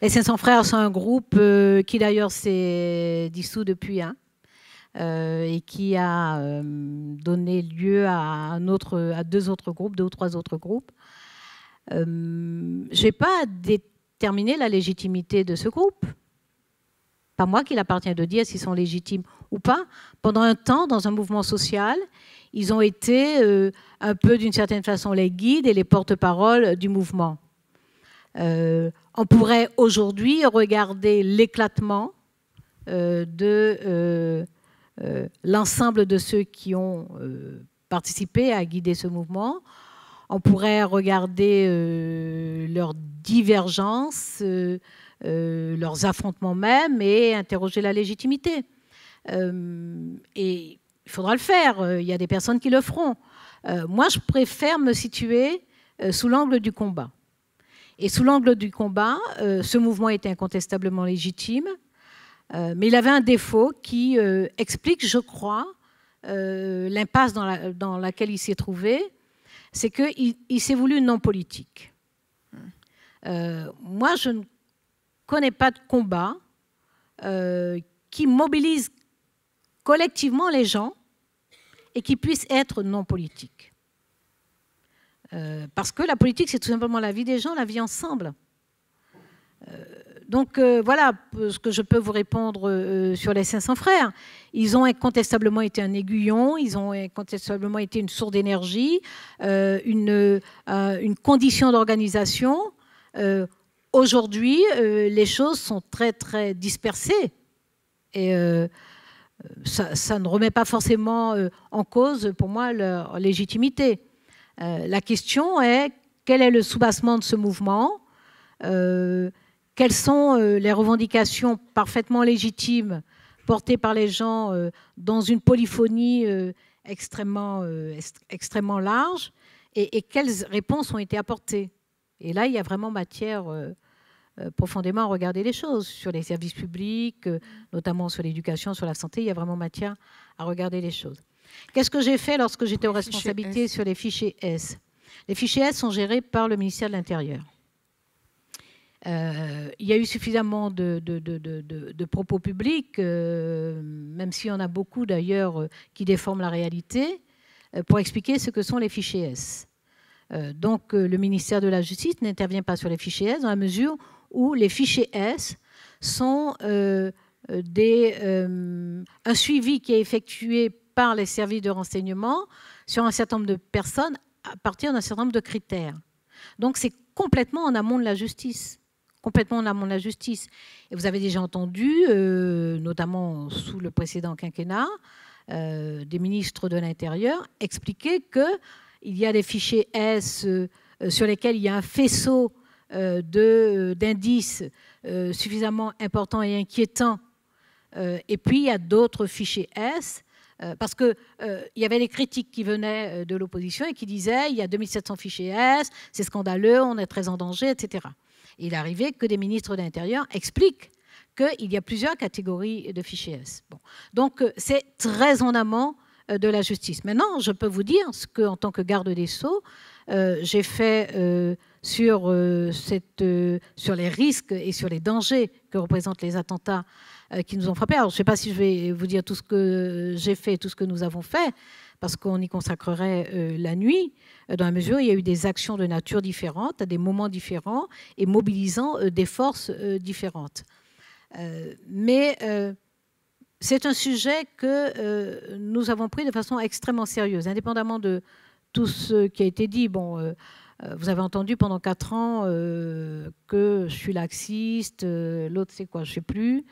Les 500 frères sont un groupe qui, d'ailleurs, s'est dissous depuis, et qui a donné lieu à deux ou trois autres groupes. Je n'ai pas déterminé la légitimité de ce groupe. Pas moi qu'il appartient de dire s'ils sont légitimes ou pas. Pendant un temps, dans un mouvement social, ils ont été un peu, d'une certaine façon, les guides et les porte-paroles du mouvement. On pourrait aujourd'hui regarder l'éclatement de l'ensemble de ceux qui ont participé à guider ce mouvement. On pourrait regarder leurs divergences, leurs affrontements même, et interroger la légitimité. Et il faudra le faire. Il y a des personnes qui le feront. Moi, je préfère me situer sous l'angle du combat. Et sous l'angle du combat, ce mouvement était incontestablement légitime, mais il avait un défaut qui explique, je crois, l'impasse dans laquelle il s'est trouvé. C'est qu'il s'est voulu non politique. Moi, je ne connais pas de combat qui mobilise collectivement les gens et qui puisse être non politique. Parce que la politique, c'est tout simplement la vie des gens, la vie ensemble. Donc voilà ce que je peux vous répondre sur les 500 frères. Ils ont incontestablement été un aiguillon, ils ont incontestablement été une source d'énergie, une condition d'organisation. Aujourd'hui, les choses sont très, très dispersées. Et ça ne remet pas forcément en cause, pour moi, leur légitimité. La question est, quel est le soubassement de ce mouvement? Quelles sont les revendications parfaitement légitimes portées par les gens dans une polyphonie extrêmement large? Et quelles réponses ont été apportées? Et là, il y a vraiment matière profondément à regarder les choses. Sur les services publics, notamment sur l'éducation, sur la santé, il y a vraiment matière à regarder les choses. Qu'est-ce que j'ai fait lorsque j'étais aux responsabilités sur les fichiers S? Les fichiers S sont gérés par le ministère de l'Intérieur. Il y a eu suffisamment de propos publics, même s'il y en a beaucoup d'ailleurs qui déforment la réalité, pour expliquer ce que sont les fichiers S. Donc le ministère de la Justice n'intervient pas sur les fichiers S dans la mesure où les fichiers S sont un suivi qui est effectué par les services de renseignement sur un certain nombre de personnes à partir d'un certain nombre de critères. Donc c'est complètement en amont de la justice. Complètement en amont de la justice. Et vous avez déjà entendu, notamment sous le précédent quinquennat, des ministres de l'Intérieur expliquer qu'il y a des fichiers S sur lesquels il y a un faisceau d'indices suffisamment importants et inquiétants. Et puis, il y a d'autres fichiers S, parce qu'il y avait des critiques qui venaient de l'opposition et qui disaient il y a 2700 fichiers S, c'est scandaleux, on est très en danger, etc. Et il est arrivé que des ministres de l'Intérieur expliquent qu'il y a plusieurs catégories de fichiers S. Bon. Donc, c'est très en amont de la justice. Maintenant, je peux vous dire ce qu'en tant que garde des Sceaux, j'ai fait sur les risques et sur les dangers que représentent les attentats qui nous ont frappés. Alors, je ne sais pas si je vais vous dire tout ce que j'ai fait et tout ce que nous avons fait, parce qu'on y consacrerait la nuit, dans la mesure où il y a eu des actions de nature différentes, à des moments différents, et mobilisant des forces différentes. Mais c'est un sujet que nous avons pris de façon extrêmement sérieuse, indépendamment de tout ce qui a été dit. Bon, vous avez entendu pendant 4 ans que je suis laxiste, l'autre c'est quoi, je ne sais plus.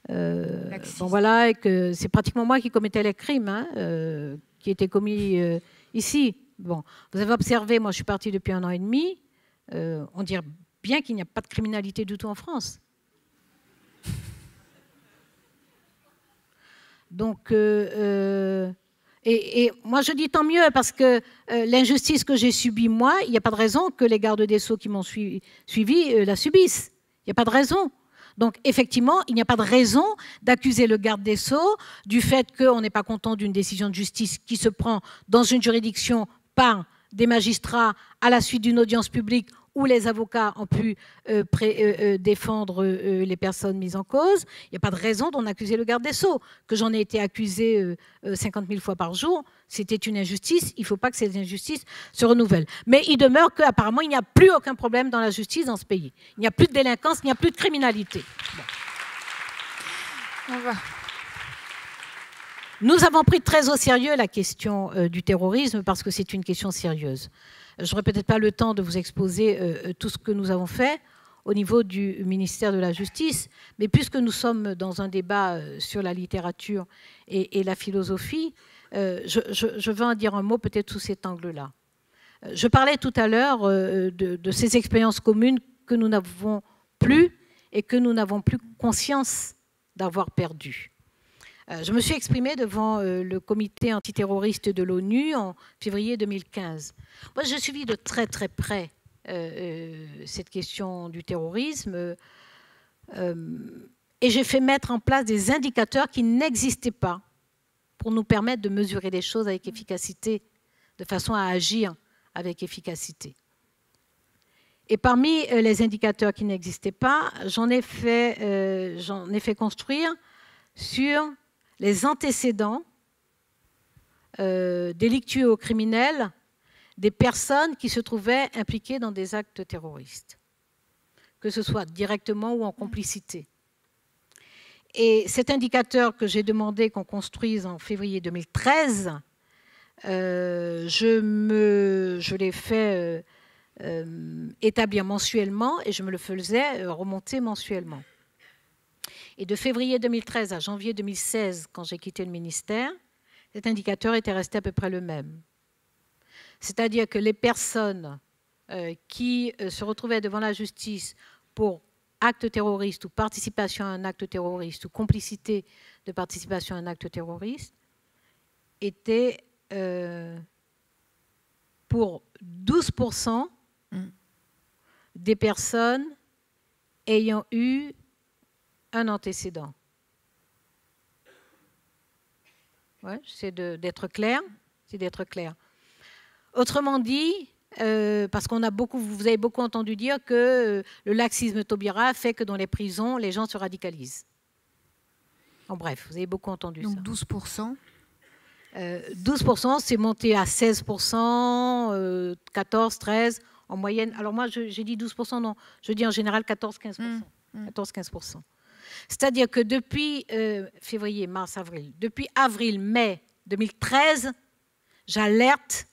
Bon, voilà, et que c'est pratiquement moi qui commettais les crimes hein, qui étaient commis ici. Bon, vous avez observé, moi je suis partie depuis 1 an et demi, on dirait bien qu'il n'y a pas de criminalité du tout en France. Donc, et moi, je dis tant mieux, parce que l'injustice que j'ai subie, moi, il n'y a pas de raison que les gardes des Sceaux qui m'ont suivi la subissent. Il n'y a pas de raison. Donc, effectivement, il n'y a pas de raison d'accuser le garde des Sceaux du fait qu'on n'est pas content d'une décision de justice qui se prend dans une juridiction par des magistrats à la suite d'une audience publique où les avocats ont pu défendre les personnes mises en cause. Il n'y a pas de raison d'en accuser le garde des Sceaux. Que j'en ai été accusé 50 000 fois par jour, c'était une injustice. Il ne faut pas que ces injustices se renouvellent. Mais il demeure qu'apparemment, il n'y a plus aucun problème dans la justice dans ce pays. Il n'y a plus de délinquance, il n'y a plus de criminalité. Bon. Nous avons pris très au sérieux la question du terrorisme parce que c'est une question sérieuse. Je n'aurai peut-être pas le temps de vous exposer tout ce que nous avons fait au niveau du ministère de la Justice, mais puisque nous sommes dans un débat sur la littérature et la philosophie, je veux en dire un mot peut-être sous cet angle-là. Je parlais tout à l'heure de ces expériences communes que nous n'avons plus et que nous n'avons plus conscience d'avoir perdues. Je me suis exprimée devant le comité antiterroriste de l'ONU en février 2015. Moi, j'ai suivi de très très près cette question du terrorisme et j'ai fait mettre en place des indicateurs qui n'existaient pas pour nous permettre de mesurer les choses avec efficacité, de façon à agir avec efficacité. Et parmi les indicateurs qui n'existaient pas, j'en ai fait construire sur les antécédents délictueux ou criminels des personnes qui se trouvaient impliquées dans des actes terroristes, que ce soit directement ou en complicité. Et cet indicateur que j'ai demandé qu'on construise en février 2013, je l'ai fait établir mensuellement et je me le faisais remonter mensuellement. Et de février 2013 à janvier 2016, quand j'ai quitté le ministère, cet indicateur était resté à peu près le même. C'est-à-dire que les personnes qui se retrouvaient devant la justice pour acte terroriste ou participation à un acte terroriste ou complicité de participation à un acte terroriste étaient pour 12% des personnes ayant eu un antécédent. Ouais, c'est d'être clair. C'est d'être clair. Autrement dit, parce qu'on a beaucoup, vous avez beaucoup entendu dire que le laxisme taubira fait que dans les prisons, les gens se radicalisent. En bref, vous avez beaucoup entendu ça. Donc 12%. 12%, c'est monté à 16%, 14, 13 en moyenne. Alors moi, j'ai dit 12%, non, je dis en général 14-15%. 14-15%. C'est-à-dire que depuis février, mars, avril, depuis avril-mai 2013, j'alerte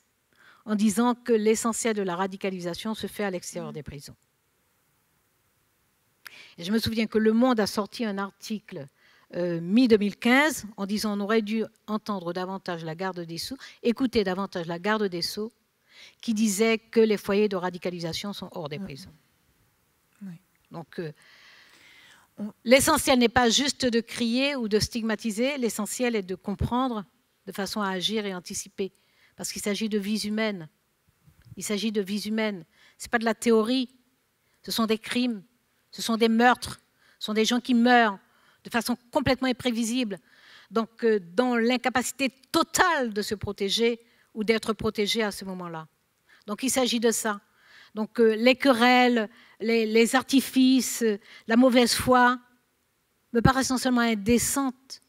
en disant que l'essentiel de la radicalisation se fait à l'extérieur des prisons. Et je me souviens que Le Monde a sorti un article mi-2015 en disant qu'on aurait dû entendre davantage la garde des Sceaux, écouter davantage la garde des Sceaux, qui disait que les foyers de radicalisation sont hors des prisons. Oui. Donc, l'essentiel n'est pas juste de crier ou de stigmatiser, l'essentiel est de comprendre de façon à agir et anticiper. Parce qu'il s'agit de vies humaines. Il s'agit de vies humaines. Ce n'est pas de la théorie. Ce sont des crimes, ce sont des meurtres, ce sont des gens qui meurent de façon complètement imprévisible. Donc, dans l'incapacité totale de se protéger ou d'être protégé à ce moment-là. Donc, il s'agit de ça. Donc, les querelles, les artifices, la mauvaise foi me paraissent non seulement indécentes,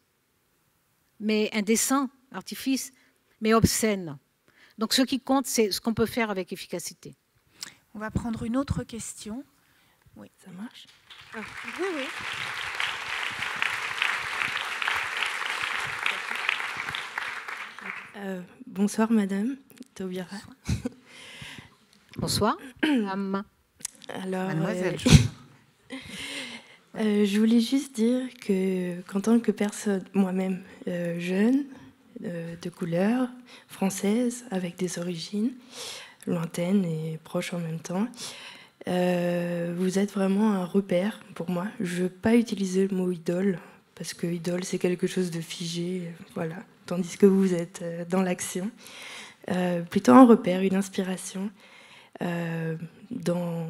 mais indécents, artifices, mais obscène. Donc ce qui compte, c'est ce qu'on peut faire avec efficacité. On va prendre une autre question. Oui, ça marche. Ah. Oui, oui. Bonsoir, Madame Taubira. Bonsoir. Alors, Mademoiselle. Je voulais juste dire qu'en tant que personne, moi-même jeune, de couleur, française, avec des origines lointaines et proches en même temps, vous êtes vraiment un repère pour moi. Je ne veux pas utiliser le mot idole, parce que idole, c'est quelque chose de figé, voilà. Tandis que vous êtes dans l'action. Plutôt un repère, une inspiration dans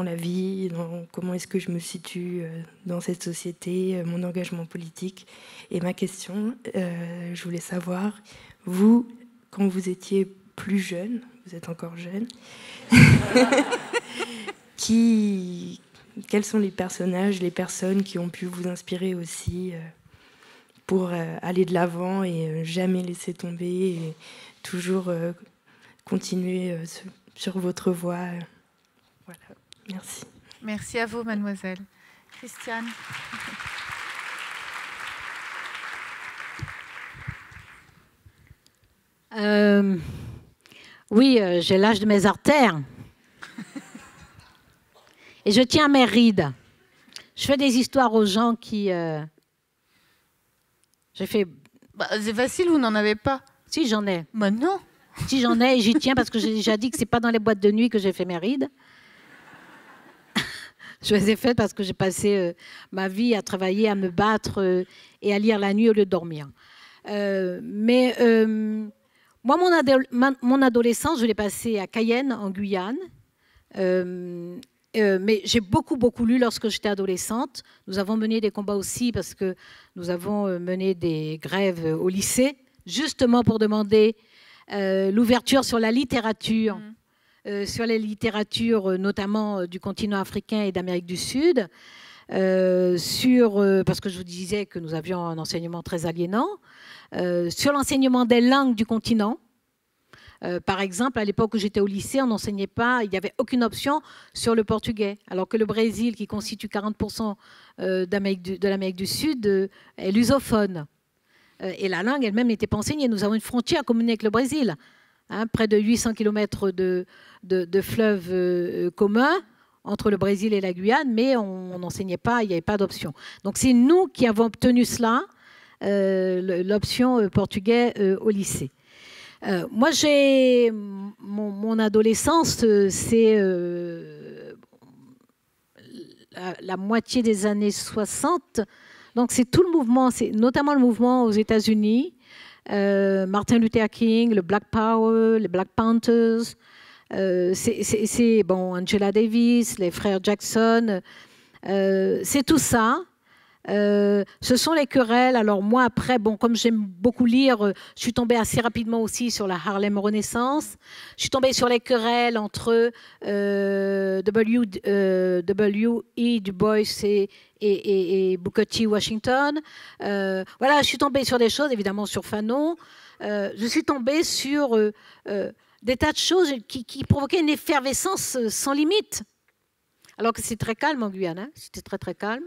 la vie, dans comment est-ce que je me situe dans cette société, mon engagement politique. Et ma question, je voulais savoir, vous, quand vous étiez plus jeune, vous êtes encore jeune, quels sont les personnages, les personnes qui ont pu vous inspirer aussi pour aller de l'avant et jamais laisser tomber et toujours continuer sur votre voie. Voilà, merci. Merci à vous, mademoiselle. Christiane. Oui, j'ai l'âge de mes artères. Et je tiens à mes rides. Je fais des histoires aux gens qui... J'ai fait... Bah, c'est facile, vous n'en avez pas. Si, j'en ai. Bah non. Si, j'en ai, et j'y tiens parce que j'ai déjà dit que c'est pas dans les boîtes de nuit que j'ai fait mes rides. Je les ai faites parce que j'ai passé ma vie à travailler, à me battre et à lire la nuit au lieu de dormir. Moi, mon adolescence, je l'ai passée à Cayenne, en Guyane. Mais j'ai beaucoup lu lorsque j'étais adolescente. Nous avons mené des combats aussi parce que nous avons mené des grèves au lycée, justement pour demander l'ouverture sur la littérature, sur les littératures notamment du continent africain et d'Amérique du Sud, parce que je vous disais que nous avions un enseignement très aliénant, sur l'enseignement des langues du continent. Par exemple, à l'époque où j'étais au lycée, on n'enseignait pas, il n'y avait aucune option sur le portugais, alors que le Brésil, qui constitue 40% de l'Amérique du Sud, est lusophone. Et la langue elle-même n'était pas enseignée. Nous avons une frontière commune avec le Brésil, hein, près de 800 km de fleuves communs entre le Brésil et la Guyane, mais on n'enseignait pas, il n'y avait pas d'option. Donc c'est nous qui avons obtenu cela, l'option portugais au lycée. Moi, j'ai mon adolescence, c'est la moitié des années 60. Donc, c'est tout le mouvement, c'est notamment le mouvement aux États-Unis, Martin Luther King, le Black Power, les Black Panthers, c'est Angela Davis, les frères Jackson, c'est tout ça. Ce sont les querelles. Alors moi, après, comme j'aime beaucoup lire, je suis tombée assez rapidement aussi sur la Harlem Renaissance. Je suis tombée sur les querelles entre W.E. Du Bois et Booker T. Washington. Voilà, je suis tombée sur des choses, évidemment sur Fanon. Je suis tombée sur des tas de choses qui provoquaient une effervescence sans limite. Alors que c'est très calme en Guyane, hein. C'était très très calme.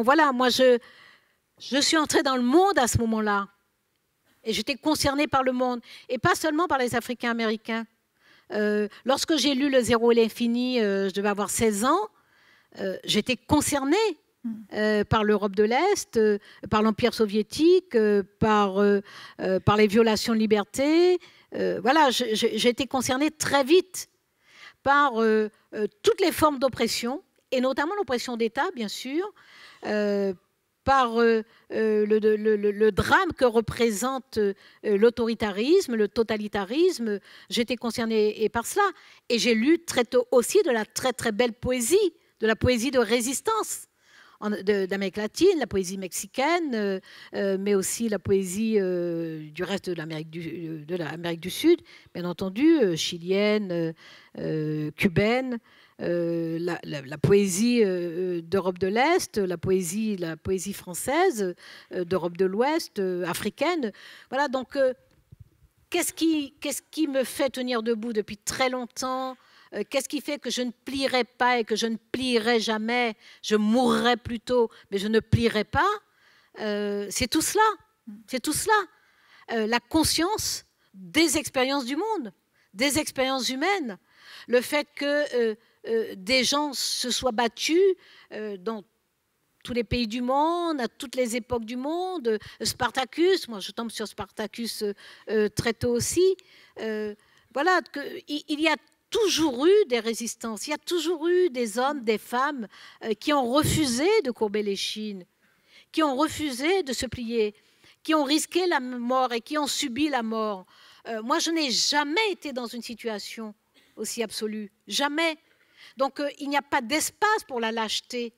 Voilà, moi je suis entrée dans le monde à ce moment-là et j'étais concernée par le monde et pas seulement par les Africains américains. Lorsque j'ai lu Le Zéro et l'Infini, je devais avoir 16 ans, j'étais concernée par l'Europe de l'Est, par l'Empire soviétique, par les violations de liberté. Voilà, j'ai été concernée très vite par toutes les formes d'oppression, et notamment l'oppression d'État, bien sûr, par le drame que représente l'autoritarisme, le totalitarisme. J'étais concernée par cela. Et j'ai lu très tôt aussi de la très très belle poésie, de la poésie de résistance, d'Amérique latine, la poésie mexicaine, mais aussi la poésie du reste de l'Amérique du Sud, bien entendu, chilienne, cubaine, la poésie d'Europe de l'Est, la poésie française, d'Europe de l'Ouest, africaine. Voilà, donc qu'est-ce qui me fait tenir debout depuis très longtemps? Qu'est-ce qui fait que je ne plierai pas et que je ne plierai jamais? Je mourrai plutôt, mais je ne plierai pas. C'est tout cela. C'est tout cela. La conscience des expériences du monde, des expériences humaines. Le fait que des gens se soient battus dans tous les pays du monde, à toutes les époques du monde. Spartacus, moi je tombe sur Spartacus très tôt aussi. Voilà, il y a toujours eu des résistances, il y a toujours eu des hommes, des femmes qui ont refusé de courber l'échine, qui ont refusé de se plier, qui ont risqué la mort et qui ont subi la mort. Moi, je n'ai jamais été dans une situation aussi absolue, jamais. Donc, il n'y a pas d'espace pour la lâcheté.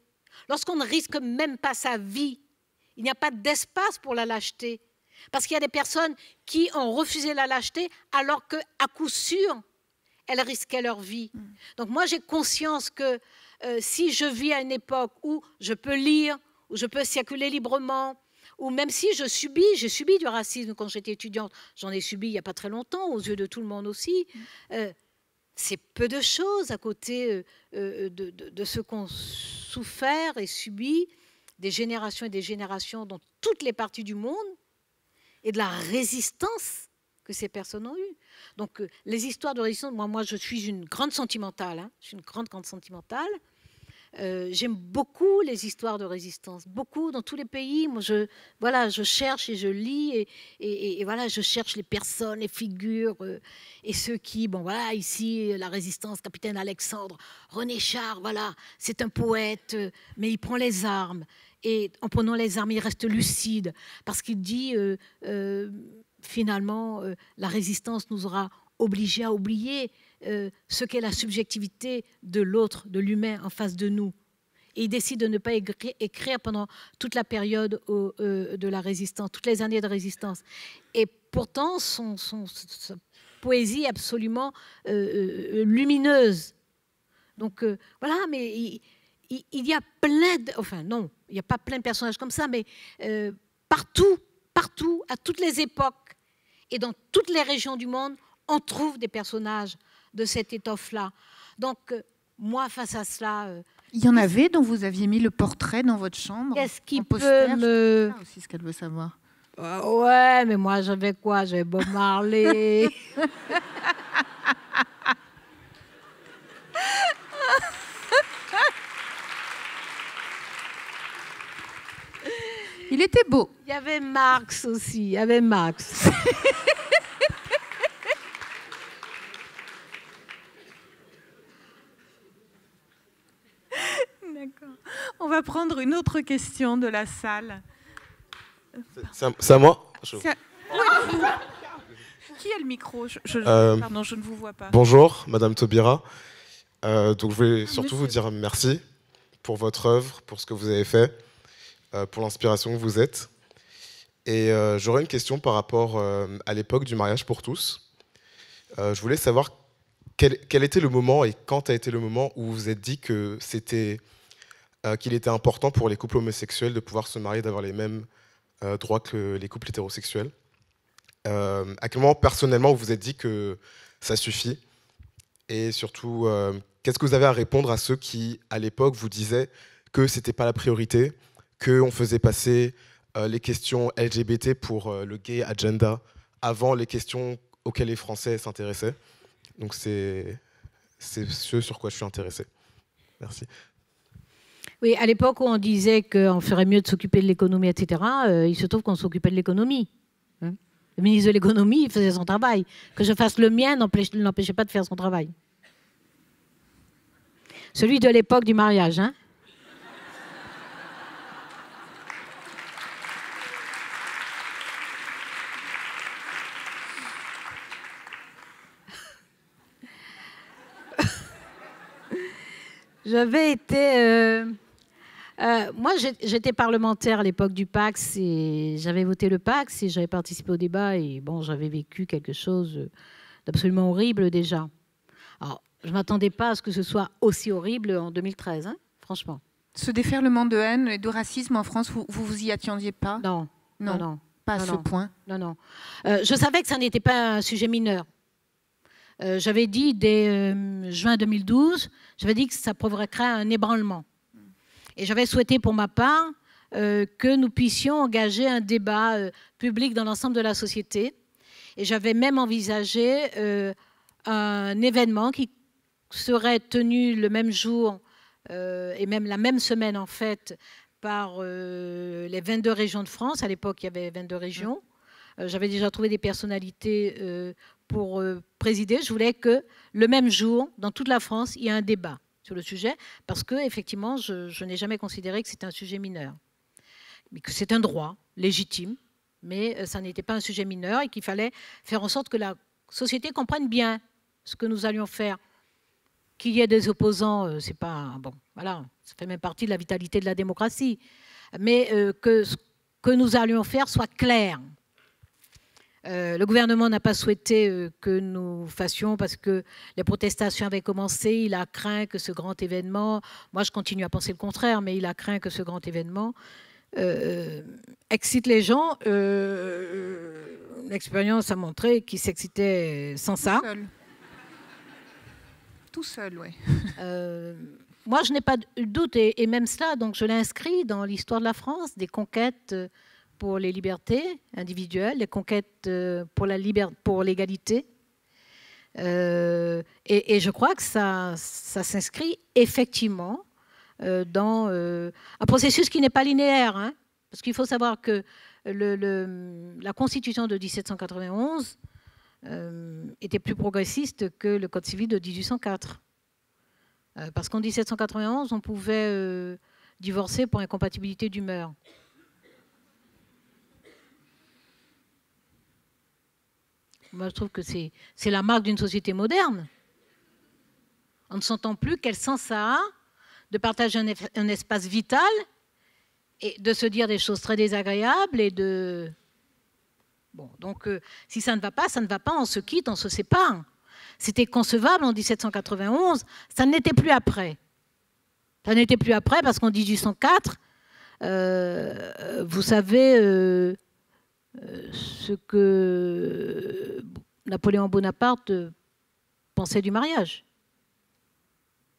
Lorsqu'on ne risque même pas sa vie, il n'y a pas d'espace pour la lâcheté. Parce qu'il y a des personnes qui ont refusé la lâcheté alors qu'à coup sûr, elles risquaient leur vie. Donc moi, j'ai conscience que si je vis à une époque où je peux lire, où je peux circuler librement, ou même si j'ai subi du racisme quand j'étais étudiante, j'en ai subi il n'y a pas très longtemps, aux yeux de tout le monde aussi, c'est peu de choses à côté de ce qu'ont souffert et subi des générations et des générations dans toutes les parties du monde, et de la résistance que ces personnes ont eue. Donc, les histoires de résistance, moi je suis une grande sentimentale, hein, je suis une grande sentimentale. J'aime beaucoup les histoires de résistance, beaucoup, dans tous les pays. Moi, je cherche et je lis, et voilà, je cherche les personnes, les figures, et ceux qui, bon, voilà, ici, la résistance, capitaine Alexandre, René Char, voilà, c'est un poète, mais il prend les armes. Et en prenant les armes, il reste lucide, parce qu'il dit, finalement, la résistance nous aura obligés à oublier ce qu'est la subjectivité de l'autre, de l'humain en face de nous. Et il décide de ne pas écrire pendant toute la période de la résistance, toutes les années de résistance. Et pourtant, sa poésie est absolument lumineuse. Donc voilà, mais il y a plein enfin non, il n'y a pas plein de personnages comme ça, mais partout, à toutes les époques et dans toutes les régions du monde, on trouve des personnages de cette étoffe-là. Donc, moi, face à cela... il y en avait dont vous aviez mis le portrait dans votre chambre? Qu'est-ce qui peut me... C'est aussi ce qu'elle veut savoir. Ouais, mais moi, j'avais quoi? J'avais Bob Marley. Il était beau. Il y avait Marx aussi, il y avait Marx. D'accord. On va prendre une autre question de la salle. C'est à moi? Oui. Qui a le micro? Pardon, je ne vous vois pas. Bonjour, Madame Taubira. Donc, je voulais surtout vous dire merci pour votre œuvre, pour ce que vous avez fait, pour l'inspiration que vous êtes. Et j'aurais une question par rapport à l'époque du mariage pour tous. Je voulais savoir quel était le moment et quand a été le moment où vous vous êtes dit que qu'il était important pour les couples homosexuels de pouvoir se marier, d'avoir les mêmes droits que les couples hétérosexuels. À quel moment, personnellement, vous vous êtes dit que ça suffit? Et surtout, qu'est-ce que vous avez à répondre à ceux qui, à l'époque, vous disaient que ce n'était pas la priorité, qu'on faisait passer les questions LGBT pour le gay agenda avant les questions auxquelles les Français s'intéressaient? Donc c'est ce sur quoi je suis intéressé. Merci. Oui, à l'époque où on disait qu'on ferait mieux de s'occuper de l'économie, etc., il se trouve qu'on s'occupait de l'économie. Hein, le ministre de l'économie, il faisait son travail. Que je fasse le mien n'empêchait pas de faire son travail. Celui de l'époque du mariage, hein. J'avais été Moi, j'étais parlementaire à l'époque du PACS et j'avais voté le PACS et j'avais participé au débat et bon, j'avais vécu quelque chose d'absolument horrible déjà. Alors, je ne m'attendais pas à ce que ce soit aussi horrible en 2013, hein, franchement. Ce déferlement de haine et de racisme en France, vous y attendiez pas? Non. Non, non. Pas non, à ce non. point. Non, non. Je savais que ça n'était pas un sujet mineur. J'avais dit dès juin 2012, j'avais dit que ça provoquerait un ébranlement. Et j'avais souhaité pour ma part que nous puissions engager un débat public dans l'ensemble de la société. Et j'avais même envisagé un événement qui serait tenu le même jour et même la même semaine en fait par les 22 régions de France. À l'époque, il y avait 22 régions. J'avais déjà trouvé des personnalités pour présider. Je voulais que le même jour, dans toute la France, il y ait un débat sur le sujet, parce que effectivement, je n'ai jamais considéré que c'était un sujet mineur, mais que c'est un droit légitime, mais ça n'était pas un sujet mineur et qu'il fallait faire en sorte que la société comprenne bien ce que nous allions faire. Qu'il y ait des opposants, c'est pas bon. Voilà, ça fait même partie de la vitalité de la démocratie, mais que ce que nous allions faire soit clair. Le gouvernement n'a pas souhaité que nous fassions parce que les protestations avaient commencé. Il a craint que ce grand événement, moi je continue à penser le contraire, mais il a craint que ce grand événement excite les gens. L'expérience a montré qu'ils s'excitaient sans ça. Tout seul, oui. Moi je n'ai pas de doute, et même cela, donc je l'ai inscrit dans l'histoire de la France, des conquêtes pour les libertés individuelles, les conquêtes pour l'égalité. Et je crois que ça s'inscrit effectivement dans un processus qui n'est pas linéaire. Hein, parce qu'il faut savoir que la Constitution de 1791 était plus progressiste que le Code civil de 1804. Parce qu'en 1791, on pouvait divorcer pour incompatibilité d'humeur. Moi, je trouve que c'est la marque d'une société moderne. On ne s'entend plus quel sens ça a de partager un espace vital et de se dire des choses très désagréables et de... Bon, donc, si ça ne va pas, on se quitte, on se sépare. C'était concevable en 1791, ça n'était plus après. Ça n'était plus après parce qu'en 1804, vous savez... ce que Napoléon Bonaparte pensait du mariage.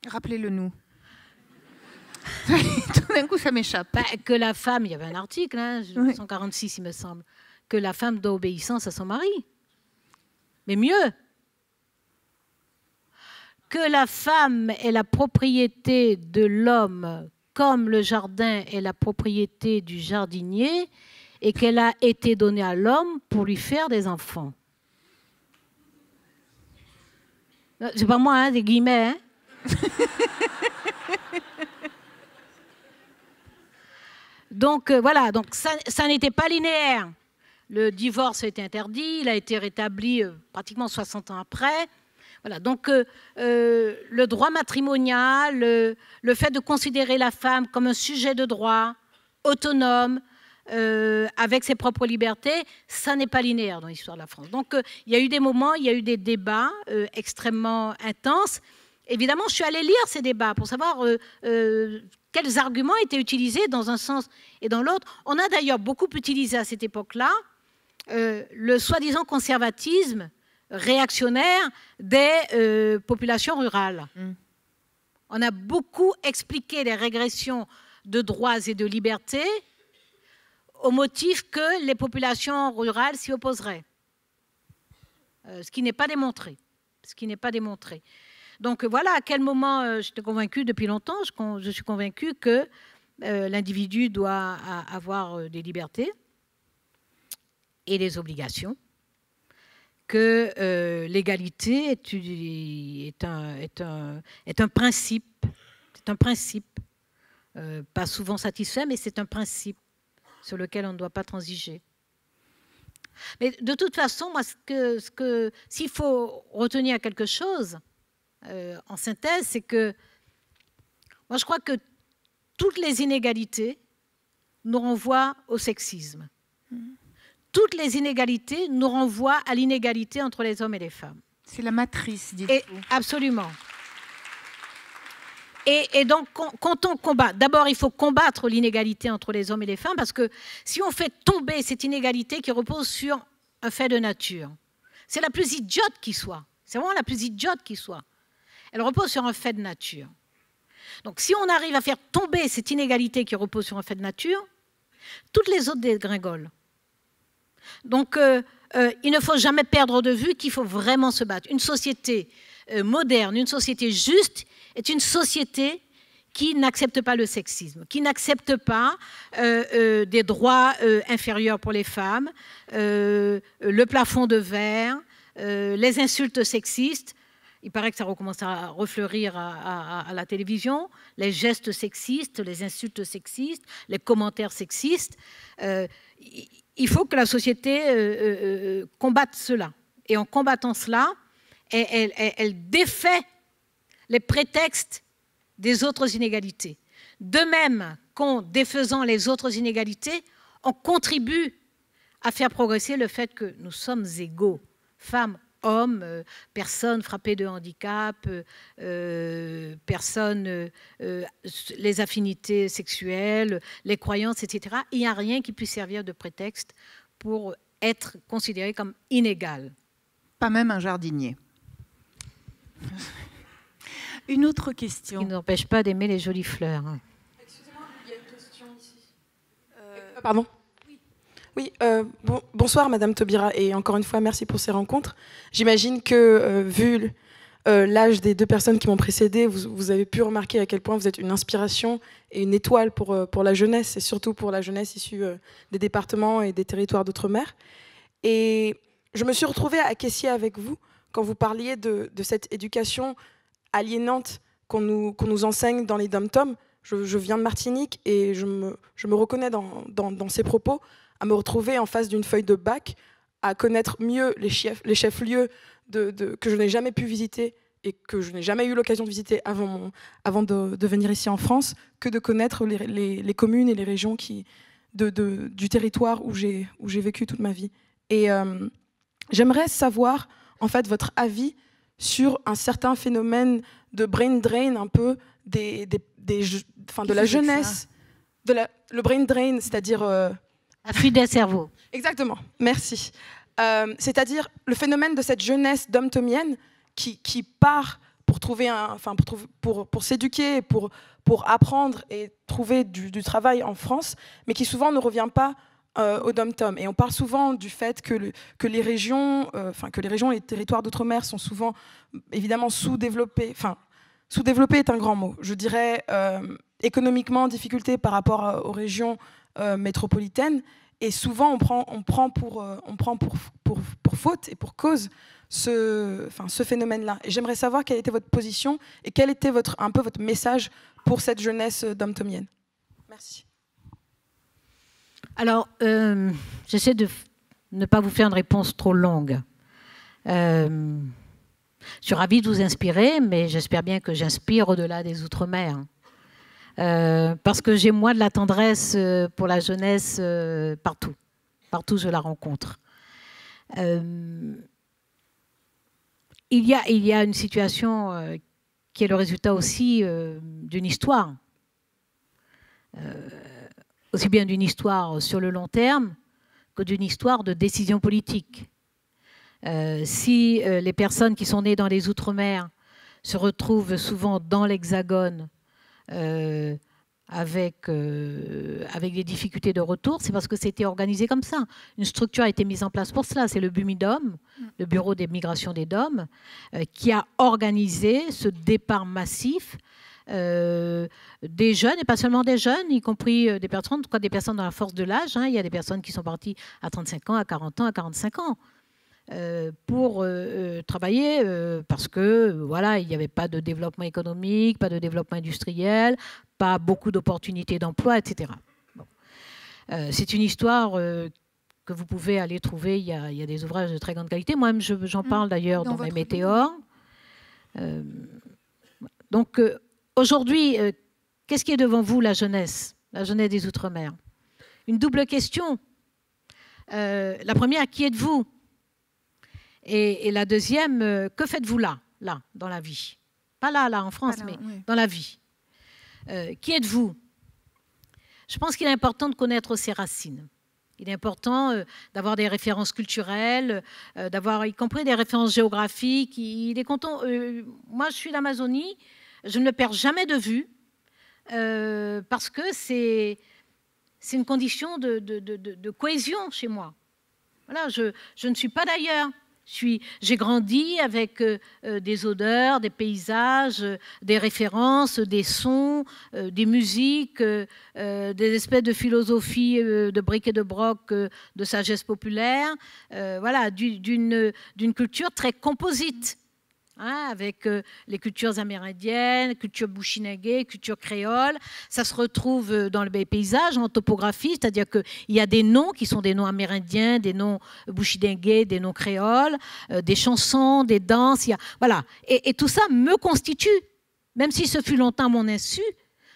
Rappelez-le nous. Tout d'un coup, ça m'échappe. Que la femme, il y avait un article, hein, 146 il me semble, que la femme doit obéissance à son mari. Mais mieux, que la femme est la propriété de l'homme comme le jardin est la propriété du jardinier, et qu'elle a été donnée à l'homme pour lui faire des enfants. C'est pas moi, hein, des guillemets. Hein. Donc voilà, donc ça n'était pas linéaire. Le divorce a été interdit, il a été rétabli pratiquement 60 ans après. Voilà, donc le droit matrimonial, le fait de considérer la femme comme un sujet de droit autonome, avec ses propres libertés, ça n'est pas linéaire dans l'histoire de la France. Donc il y a eu des moments, il y a eu des débats extrêmement intenses. Évidemment, je suis allée lire ces débats pour savoir quels arguments étaient utilisés dans un sens et dans l'autre. On a d'ailleurs beaucoup utilisé à cette époque-là le soi-disant conservatisme réactionnaire des populations rurales. On a beaucoup expliqué les régressions de droits et de libertés au motif que les populations rurales s'y opposeraient. Ce qui n'est pas démontré. Ce qui n'est pas démontré. Donc voilà à quel moment j'étais convaincue depuis longtemps, je suis convaincue que l'individu doit avoir des libertés et des obligations, que l'égalité est un principe. C'est un principe. Pas souvent satisfait, mais c'est un principe sur lequel on ne doit pas transiger. Mais de toute façon, moi, s'il faut retenir quelque chose en synthèse, c'est que moi, je crois que toutes les inégalités nous renvoient au sexisme. Toutes les inégalités nous renvoient à l'inégalité entre les hommes et les femmes. C'est la matrice, dites-vous. Absolument. Et donc, quand on combat, d'abord, il faut combattre l'inégalité entre les hommes et les femmes, parce que si on fait tomber cette inégalité qui repose sur un fait de nature, c'est la plus idiote qui soit. C'est vraiment la plus idiote qui soit. Elle repose sur un fait de nature. Donc, si on arrive à faire tomber cette inégalité qui repose sur un fait de nature, toutes les autres dégringolent. Donc, il ne faut jamais perdre de vue qu'il faut vraiment se battre. Une société moderne, une société juste, est une société qui n'accepte pas le sexisme, qui n'accepte pas des droits inférieurs pour les femmes, le plafond de verre, les insultes sexistes. Il paraît que ça recommence à refleurir à la télévision, les gestes sexistes, les insultes sexistes, les commentaires sexistes. Il faut que la société combatte cela. Et en combattant cela, elle défait les prétextes des autres inégalités. De même qu'en défaisant les autres inégalités, on contribue à faire progresser le fait que nous sommes égaux, femmes, hommes, personnes frappées de handicap, personnes, les affinités sexuelles, les croyances, etc. Il n'y a rien qui puisse servir de prétexte pour être considéré comme inégal. Pas même un jardinier. Une autre question. Ce qui n'empêche pas d'aimer les jolies fleurs. Excusez-moi, il y a une question ici. Pardon ? Oui, bonsoir Madame Taubira, et encore une fois merci pour ces rencontres. J'imagine que vu l'âge des deux personnes qui m'ont précédée, vous avez pu remarquer à quel point vous êtes une inspiration et une étoile pour la jeunesse, et surtout pour la jeunesse issue des départements et des territoires d'outre-mer. Et je me suis retrouvée à caissier avec vous quand vous parliez de cette éducation aliénante qu'on nous enseigne dans les dom-toms. Je viens de Martinique et je me reconnais dans ces propos, à me retrouver en face d'une feuille de bac, à connaître mieux les chefs-lieux que je n'ai jamais pu visiter et que je n'ai jamais eu l'occasion de visiter avant de venir ici en France, que de connaître les communes et les régions du territoire où j'ai vécu toute ma vie. Et j'aimerais savoir, en fait, votre avis sur un certain phénomène de brain drain, un peu de la jeunesse. Le brain drain, c'est-à-dire... La fuite des cerveaux. Exactement, merci. C'est-à-dire le phénomène de cette jeunesse dom-tomienne qui part pour s'éduquer, pour apprendre et trouver du travail en France, mais qui souvent ne revient pas au dom-tom. Et on parle souvent du fait que les régions et les territoires d'outre-mer sont souvent évidemment sous-développés. Enfin, sous-développé est un grand mot. Je dirais économiquement en difficulté par rapport aux régions métropolitaines. Et souvent, on prend pour faute et pour cause ce phénomène-là. Et j'aimerais savoir quelle était votre position et quel était un peu votre message pour cette jeunesse dom-tomienne. Merci. Alors, j'essaie de ne pas vous faire une réponse trop longue. Je suis ravie de vous inspirer, mais j'espère bien que j'inspire au-delà des Outre-mer. Parce que j'ai, moi, de la tendresse pour la jeunesse partout. Partout, je la rencontre. Il y a une situation qui est le résultat aussi d'une histoire. Aussi bien d'une histoire sur le long terme que d'une histoire de décision politique. Si les personnes qui sont nées dans les Outre-mer se retrouvent souvent dans l'Hexagone avec des difficultés de retour, c'est parce que c'était organisé comme ça. Une structure a été mise en place pour cela. C'est le BUMIDOM, le Bureau des migrations des DOM, qui a organisé ce départ massif des jeunes, et pas seulement des jeunes, y compris des personnes, en tout cas des personnes dans la force de l'âge. Il y a des personnes qui sont parties à 35 ans, à 40 ans, à 45 ans. Pour travailler parce que voilà, il n'y avait pas de développement économique, pas de développement industriel, pas beaucoup d'opportunités d'emploi, etc. Bon. C'est une histoire que vous pouvez aller trouver. Il y a des ouvrages de très grande qualité. Moi-même, j'en parle d'ailleurs dans mes météores. Donc aujourd'hui, qu'est-ce qui est devant vous, la jeunesse des Outre-mer? Une double question. La première, qui êtes-vous? Et la deuxième, que faites-vous là, dans la vie? Pas là, en France, mais dans la vie. Qui êtes-vous? Je pense qu'il est important de connaître ses racines. Il est important d'avoir des références culturelles, d'avoir y compris des références géographiques. Moi, je suis d'Amazonie, je ne le perds jamais de vue, parce que c'est une condition de cohésion chez moi. Voilà, je ne suis pas d'ailleurs. J'ai grandi avec des odeurs, des paysages, des références, des sons, des musiques, des espèces de philosophie de bric et de broc, de sagesse populaire, voilà, d'une culture très composite. Hein, avec les cultures amérindiennes, culture bushinagé, culture créole. Ça se retrouve dans le paysage, en topographie, c'est-à-dire qu'il y a des noms qui sont des noms amérindiens, des noms bushinagé, des noms créoles, des chansons, des danses. Voilà. Et tout ça me constitue, même si ce fut longtemps à mon insu,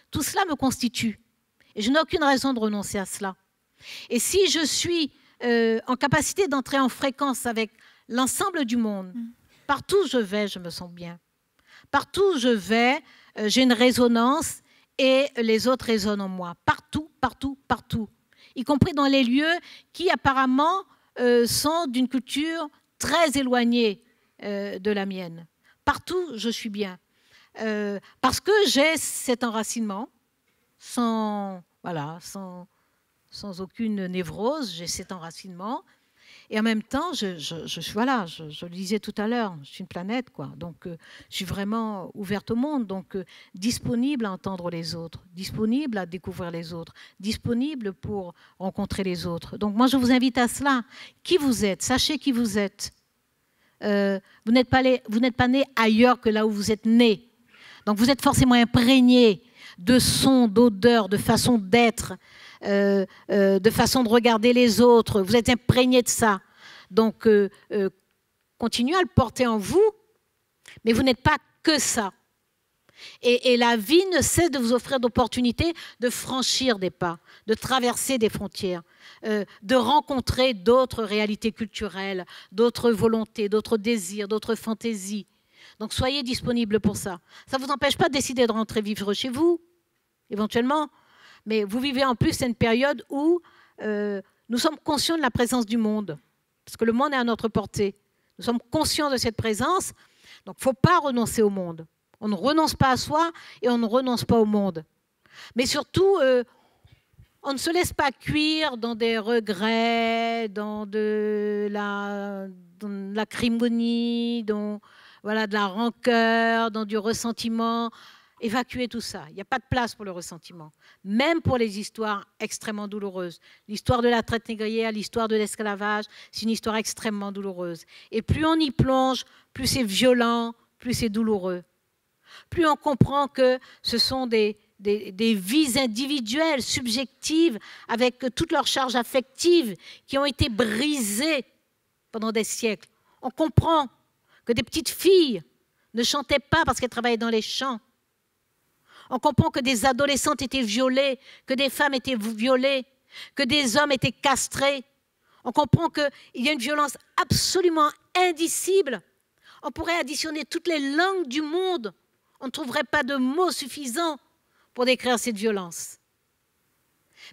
tout cela me constitue. Et je n'ai aucune raison de renoncer à cela. Et si je suis en capacité d'entrer en fréquence avec l'ensemble du monde, partout où je vais, je me sens bien. Partout où je vais, j'ai une résonance et les autres résonnent en moi. Partout, partout, partout. Y compris dans les lieux qui apparemment sont d'une culture très éloignée de la mienne. Partout, je suis bien. Parce que j'ai cet enracinement, sans aucune névrose, j'ai cet enracinement. Et en même temps, je le disais tout à l'heure, je suis une planète, quoi. Donc, je suis vraiment ouverte au monde, donc disponible à entendre les autres, disponible à découvrir les autres, disponible pour rencontrer les autres. Donc, moi, je vous invite à cela. Qui vous êtes? Sachez qui vous êtes. Vous n'êtes pas né ailleurs que là où vous êtes né. Donc, vous êtes forcément imprégné de sons, d'odeurs, de façon d'être, de façon de regarder les autres. Vous êtes imprégné de ça. Donc, continuez à le porter en vous, mais vous n'êtes pas que ça. Et la vie ne cesse de vous offrir d'opportunités de franchir des pas, de traverser des frontières, de rencontrer d'autres réalités culturelles, d'autres volontés, d'autres désirs, d'autres fantaisies. Donc, soyez disponibles pour ça. Ça ne vous empêche pas de décider de rentrer vivre chez vous, éventuellement. Mais vous vivez en plus une période où nous sommes conscients de la présence du monde, parce que le monde est à notre portée. Nous sommes conscients de cette présence, donc il ne faut pas renoncer au monde. On ne renonce pas à soi et on ne renonce pas au monde. Mais surtout, on ne se laisse pas cuire dans des regrets, dans de l'acrimonie, de la rancœur, dans du ressentiment. Évacuer tout ça. Il n'y a pas de place pour le ressentiment, même pour les histoires extrêmement douloureuses. L'histoire de la traite négrière, l'histoire de l'esclavage, c'est une histoire extrêmement douloureuse. Et plus on y plonge, plus c'est violent, plus c'est douloureux. Plus on comprend que ce sont des vies individuelles, subjectives, avec toute leur charge affective, qui ont été brisées pendant des siècles. On comprend que des petites filles ne chantaient pas parce qu'elles travaillaient dans les champs. On comprend que des adolescentes étaient violées, que des femmes étaient violées, que des hommes étaient castrés. On comprend qu'il y a une violence absolument indicible. On pourrait additionner toutes les langues du monde. On ne trouverait pas de mots suffisants pour décrire cette violence.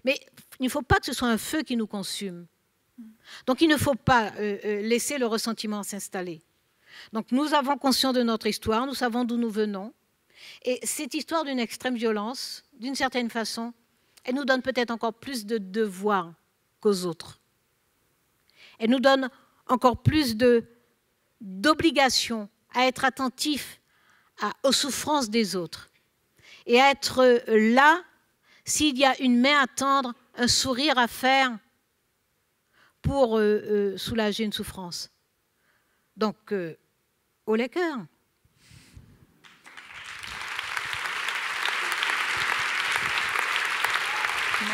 Mais il ne faut pas que ce soit un feu qui nous consume. Donc il ne faut pas laisser le ressentiment s'installer. Donc nous avons conscience de notre histoire, nous savons d'où nous venons. Et cette histoire d'une extrême violence, d'une certaine façon, elle nous donne peut-être encore plus de devoirs qu'aux autres. Elle nous donne encore plus d'obligations à être attentifs aux souffrances des autres et à être là s'il y a une main à tendre, un sourire à faire pour soulager une souffrance. Donc, haut les cœurs.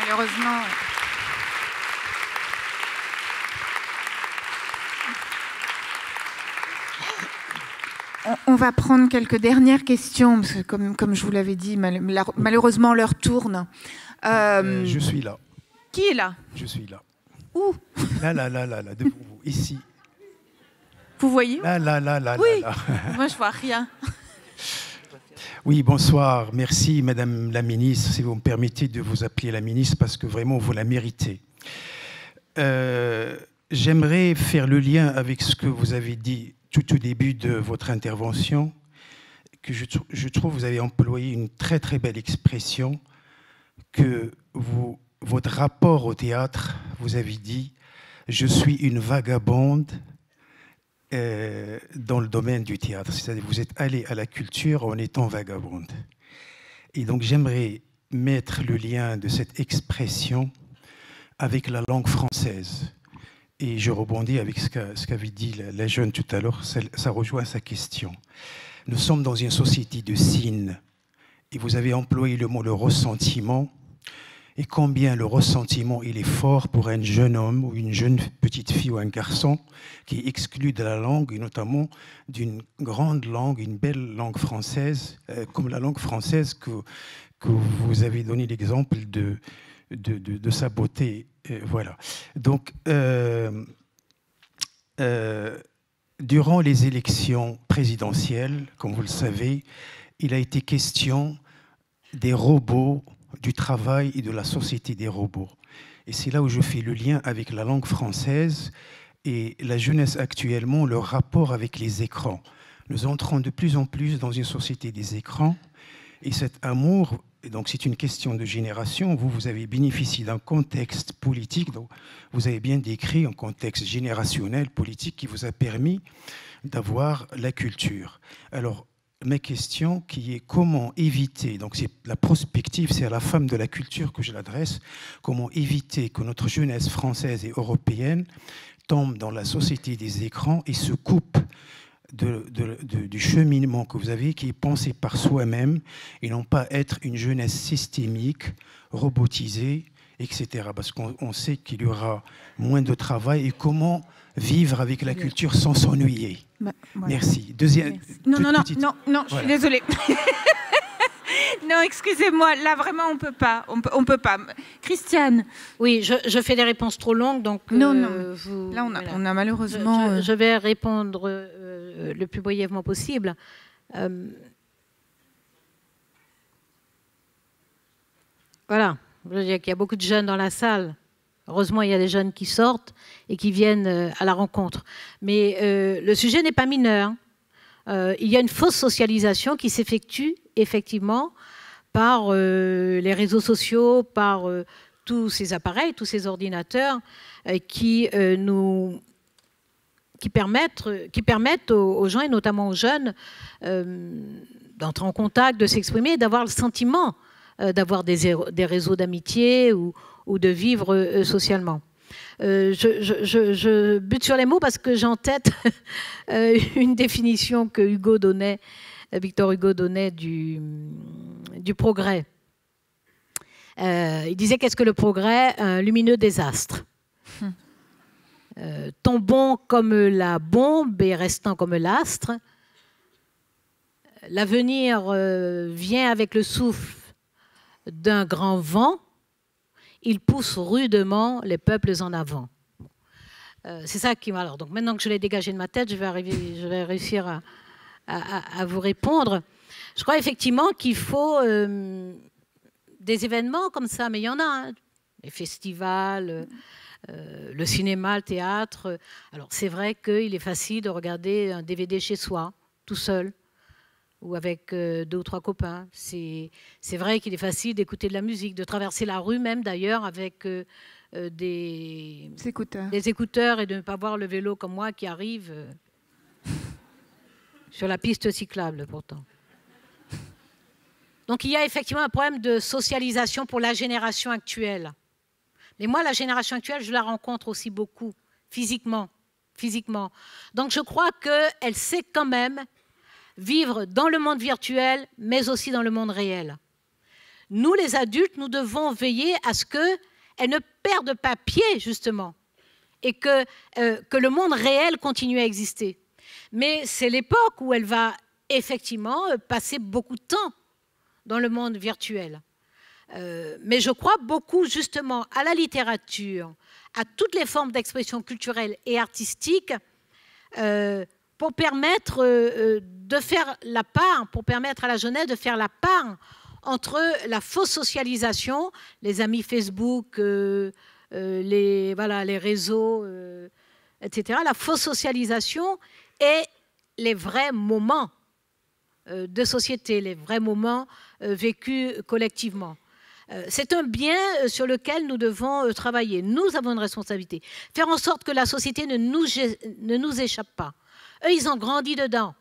Malheureusement, On va prendre quelques dernières questions, parce que comme je vous l'avais dit, malheureusement, l'heure tourne. Je suis là. Qui est là? Je suis là. Où? Là, devant vous, ici. Vous voyez? Là. Oui, moi je vois rien. Oui, bonsoir. Merci, Madame la Ministre, si vous me permettez de vous appeler la Ministre, parce que vraiment, vous la méritez. J'aimerais faire le lien avec ce que vous avez dit tout au début de votre intervention, que je trouve que vous avez employé une très très belle expression, que votre rapport au théâtre, vous avez dit « je suis une vagabonde » dans le domaine du théâtre. C'est-à-dire vous êtes allé à la culture en étant vagabonde. Et donc j'aimerais mettre le lien de cette expression avec la langue française. Et je rebondis avec ce qu'avait dit la jeune tout à l'heure, ça rejoint sa question. Nous sommes dans une société de signes, et vous avez employé le mot « le ressentiment », et combien le ressentiment il est fort pour un jeune homme ou une jeune petite fille ou un garçon qui est exclu de la langue, et notamment d'une grande langue, une belle langue française, comme la langue française que vous avez donné l'exemple de sa beauté. Voilà. Donc, durant les élections présidentielles, comme vous le savez, il a été question des robots, du travail et de la société des robots. Et c'est là où je fais le lien avec la langue française et la jeunesse actuellement, leur rapport avec les écrans. Nous entrons de plus en plus dans une société des écrans, et cet amour, donc c'est une question de génération. Vous avez bénéficié d'un contexte politique, donc vous avez bien décrit un contexte générationnel, politique, qui vous a permis d'avoir la culture. Alors, ma question qui est comment éviter, donc c'est la prospective, c'est à la femme de la culture que je l'adresse, comment éviter que notre jeunesse française et européenne tombe dans la société des écrans et se coupe du cheminement que vous avez, qui est pensé par soi-même, et non pas être une jeunesse systémique, robotisée, etc. Parce qu'on sait qu'il y aura moins de travail, et comment vivre avec la culture sans s'ennuyer. Voilà. Merci. Deuxième. Merci. Non, je suis désolée. Non, excusez-moi, là vraiment on peut pas. Christiane. Oui, je fais des réponses trop longues, donc non. Là on a malheureusement. Je vais répondre le plus brièvement possible. Voilà, je veux dire qu'il y a beaucoup de jeunes dans la salle. Heureusement, il y a des jeunes qui sortent et qui viennent à la rencontre. Mais le sujet n'est pas mineur. Il y a une fausse socialisation qui s'effectue effectivement par les réseaux sociaux, par tous ces appareils, tous ces ordinateurs qui permettent aux gens, et notamment aux jeunes, d'entrer en contact, de s'exprimer, d'avoir le sentiment d'avoir des réseaux d'amitié ou de vivre socialement. Je bute sur les mots parce que j'ai en tête une définition que Victor Hugo donnait du progrès. Il disait qu'est-ce que le progrès? Un lumineux désastre. Tombant comme la bombe et restant comme l'astre, l'avenir vient avec le souffle d'un grand vent, il pousse rudement les peuples en avant. C'est ça qui m'a... Alors, donc maintenant que je l'ai dégagé de ma tête, je vais réussir à vous répondre. Je crois effectivement qu'il faut des événements comme ça, mais il y en a, hein. Les festivals, le cinéma, le théâtre. Alors c'est vrai qu'il est facile de regarder un DVD chez soi, tout seul, ou avec 2 ou 3 copains. C'est vrai qu'il est facile d'écouter de la musique, de traverser la rue même d'ailleurs avec des écouteurs et de ne pas voir le vélo comme moi qui arrive sur la piste cyclable pourtant. Donc il y a effectivement un problème de socialisation pour la génération actuelle. Mais moi, la génération actuelle, je la rencontre aussi beaucoup, physiquement. Donc je crois qu'elle sait quand même vivre dans le monde virtuel, mais aussi dans le monde réel. Nous, les adultes, nous devons veiller à ce qu'elle ne perde pas pied, justement, et que le monde réel continue à exister. Mais c'est l'époque où elle va effectivement passer beaucoup de temps dans le monde virtuel. Mais je crois beaucoup justement à la littérature, à toutes les formes d'expression culturelle et artistique pour permettre de faire la part, pour permettre à la jeunesse de faire la part entre la fausse socialisation, les amis Facebook, les réseaux, etc., la fausse socialisation et les vrais moments de société, les vrais moments vécus collectivement. C'est un bien sur lequel nous devons travailler. Nous avons une responsabilité. Faire en sorte que la société ne nous échappe pas. Eux, ils ont grandi dedans.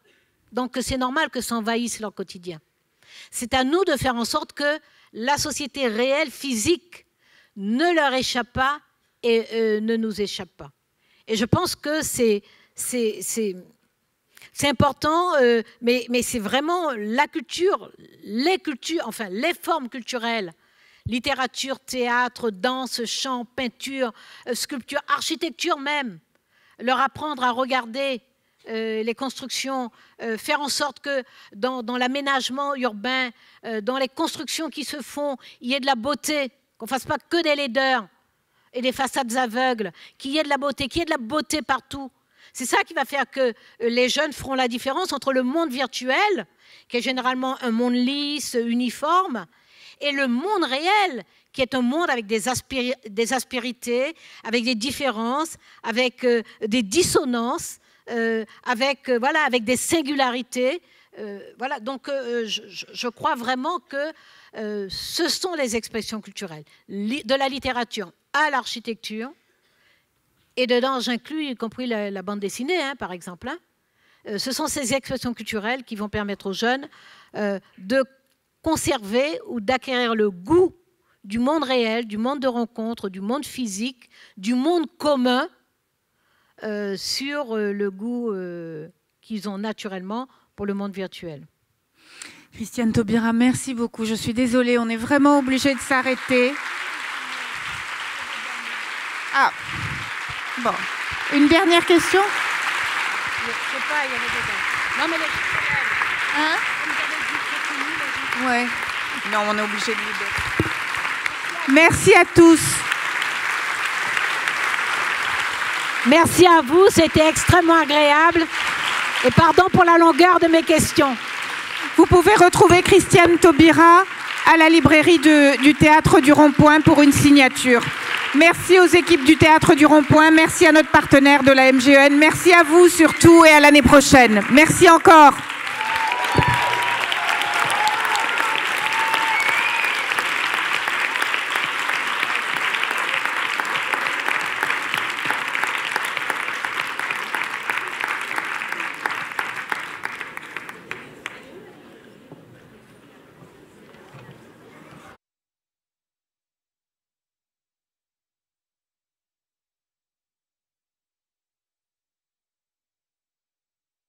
Donc, c'est normal que ça envahisse leur quotidien. C'est à nous de faire en sorte que la société réelle, physique, ne leur échappe pas et ne nous échappe pas. Et je pense que c'est important, mais c'est vraiment la culture, les cultures, enfin les formes culturelles, littérature, théâtre, danse, chant, peinture, sculpture, architecture même, leur apprendre à regarder les constructions, faire en sorte que dans l'aménagement urbain, dans les constructions qui se font, il y ait de la beauté, qu'on ne fasse pas que des laideurs et des façades aveugles, qu'il y ait de la beauté partout. C'est ça qui va faire que les jeunes feront la différence entre le monde virtuel, qui est généralement un monde lisse, uniforme, et le monde réel, qui est un monde avec des aspérités, avec des différences, avec des dissonances, avec des singularités. Voilà. Donc, je crois vraiment que ce sont les expressions culturelles, de la littérature à l'architecture, et dedans, j'inclus y compris la bande dessinée, hein, par exemple. Hein. Ce sont ces expressions culturelles qui vont permettre aux jeunes de conserver ou d'acquérir le goût du monde réel, du monde de rencontre, du monde physique, du monde commun, sur le goût qu'ils ont naturellement pour le monde virtuel. Christiane Taubira, merci beaucoup. Je suis désolée, on est vraiment obligé de s'arrêter. Ah, bon. Une dernière question? Je sais pas, il y avait des... Non, mais les... Hein? Ouais. Non, on est obligé de libérer. Merci à tous. Merci à vous, c'était extrêmement agréable. Et pardon pour la longueur de mes questions. Vous pouvez retrouver Christiane Taubira à la librairie du Théâtre du Rond-Point pour une signature. Merci aux équipes du Théâtre du Rond-Point, merci à notre partenaire de la MGEN, merci à vous surtout et à l'année prochaine. Merci encore.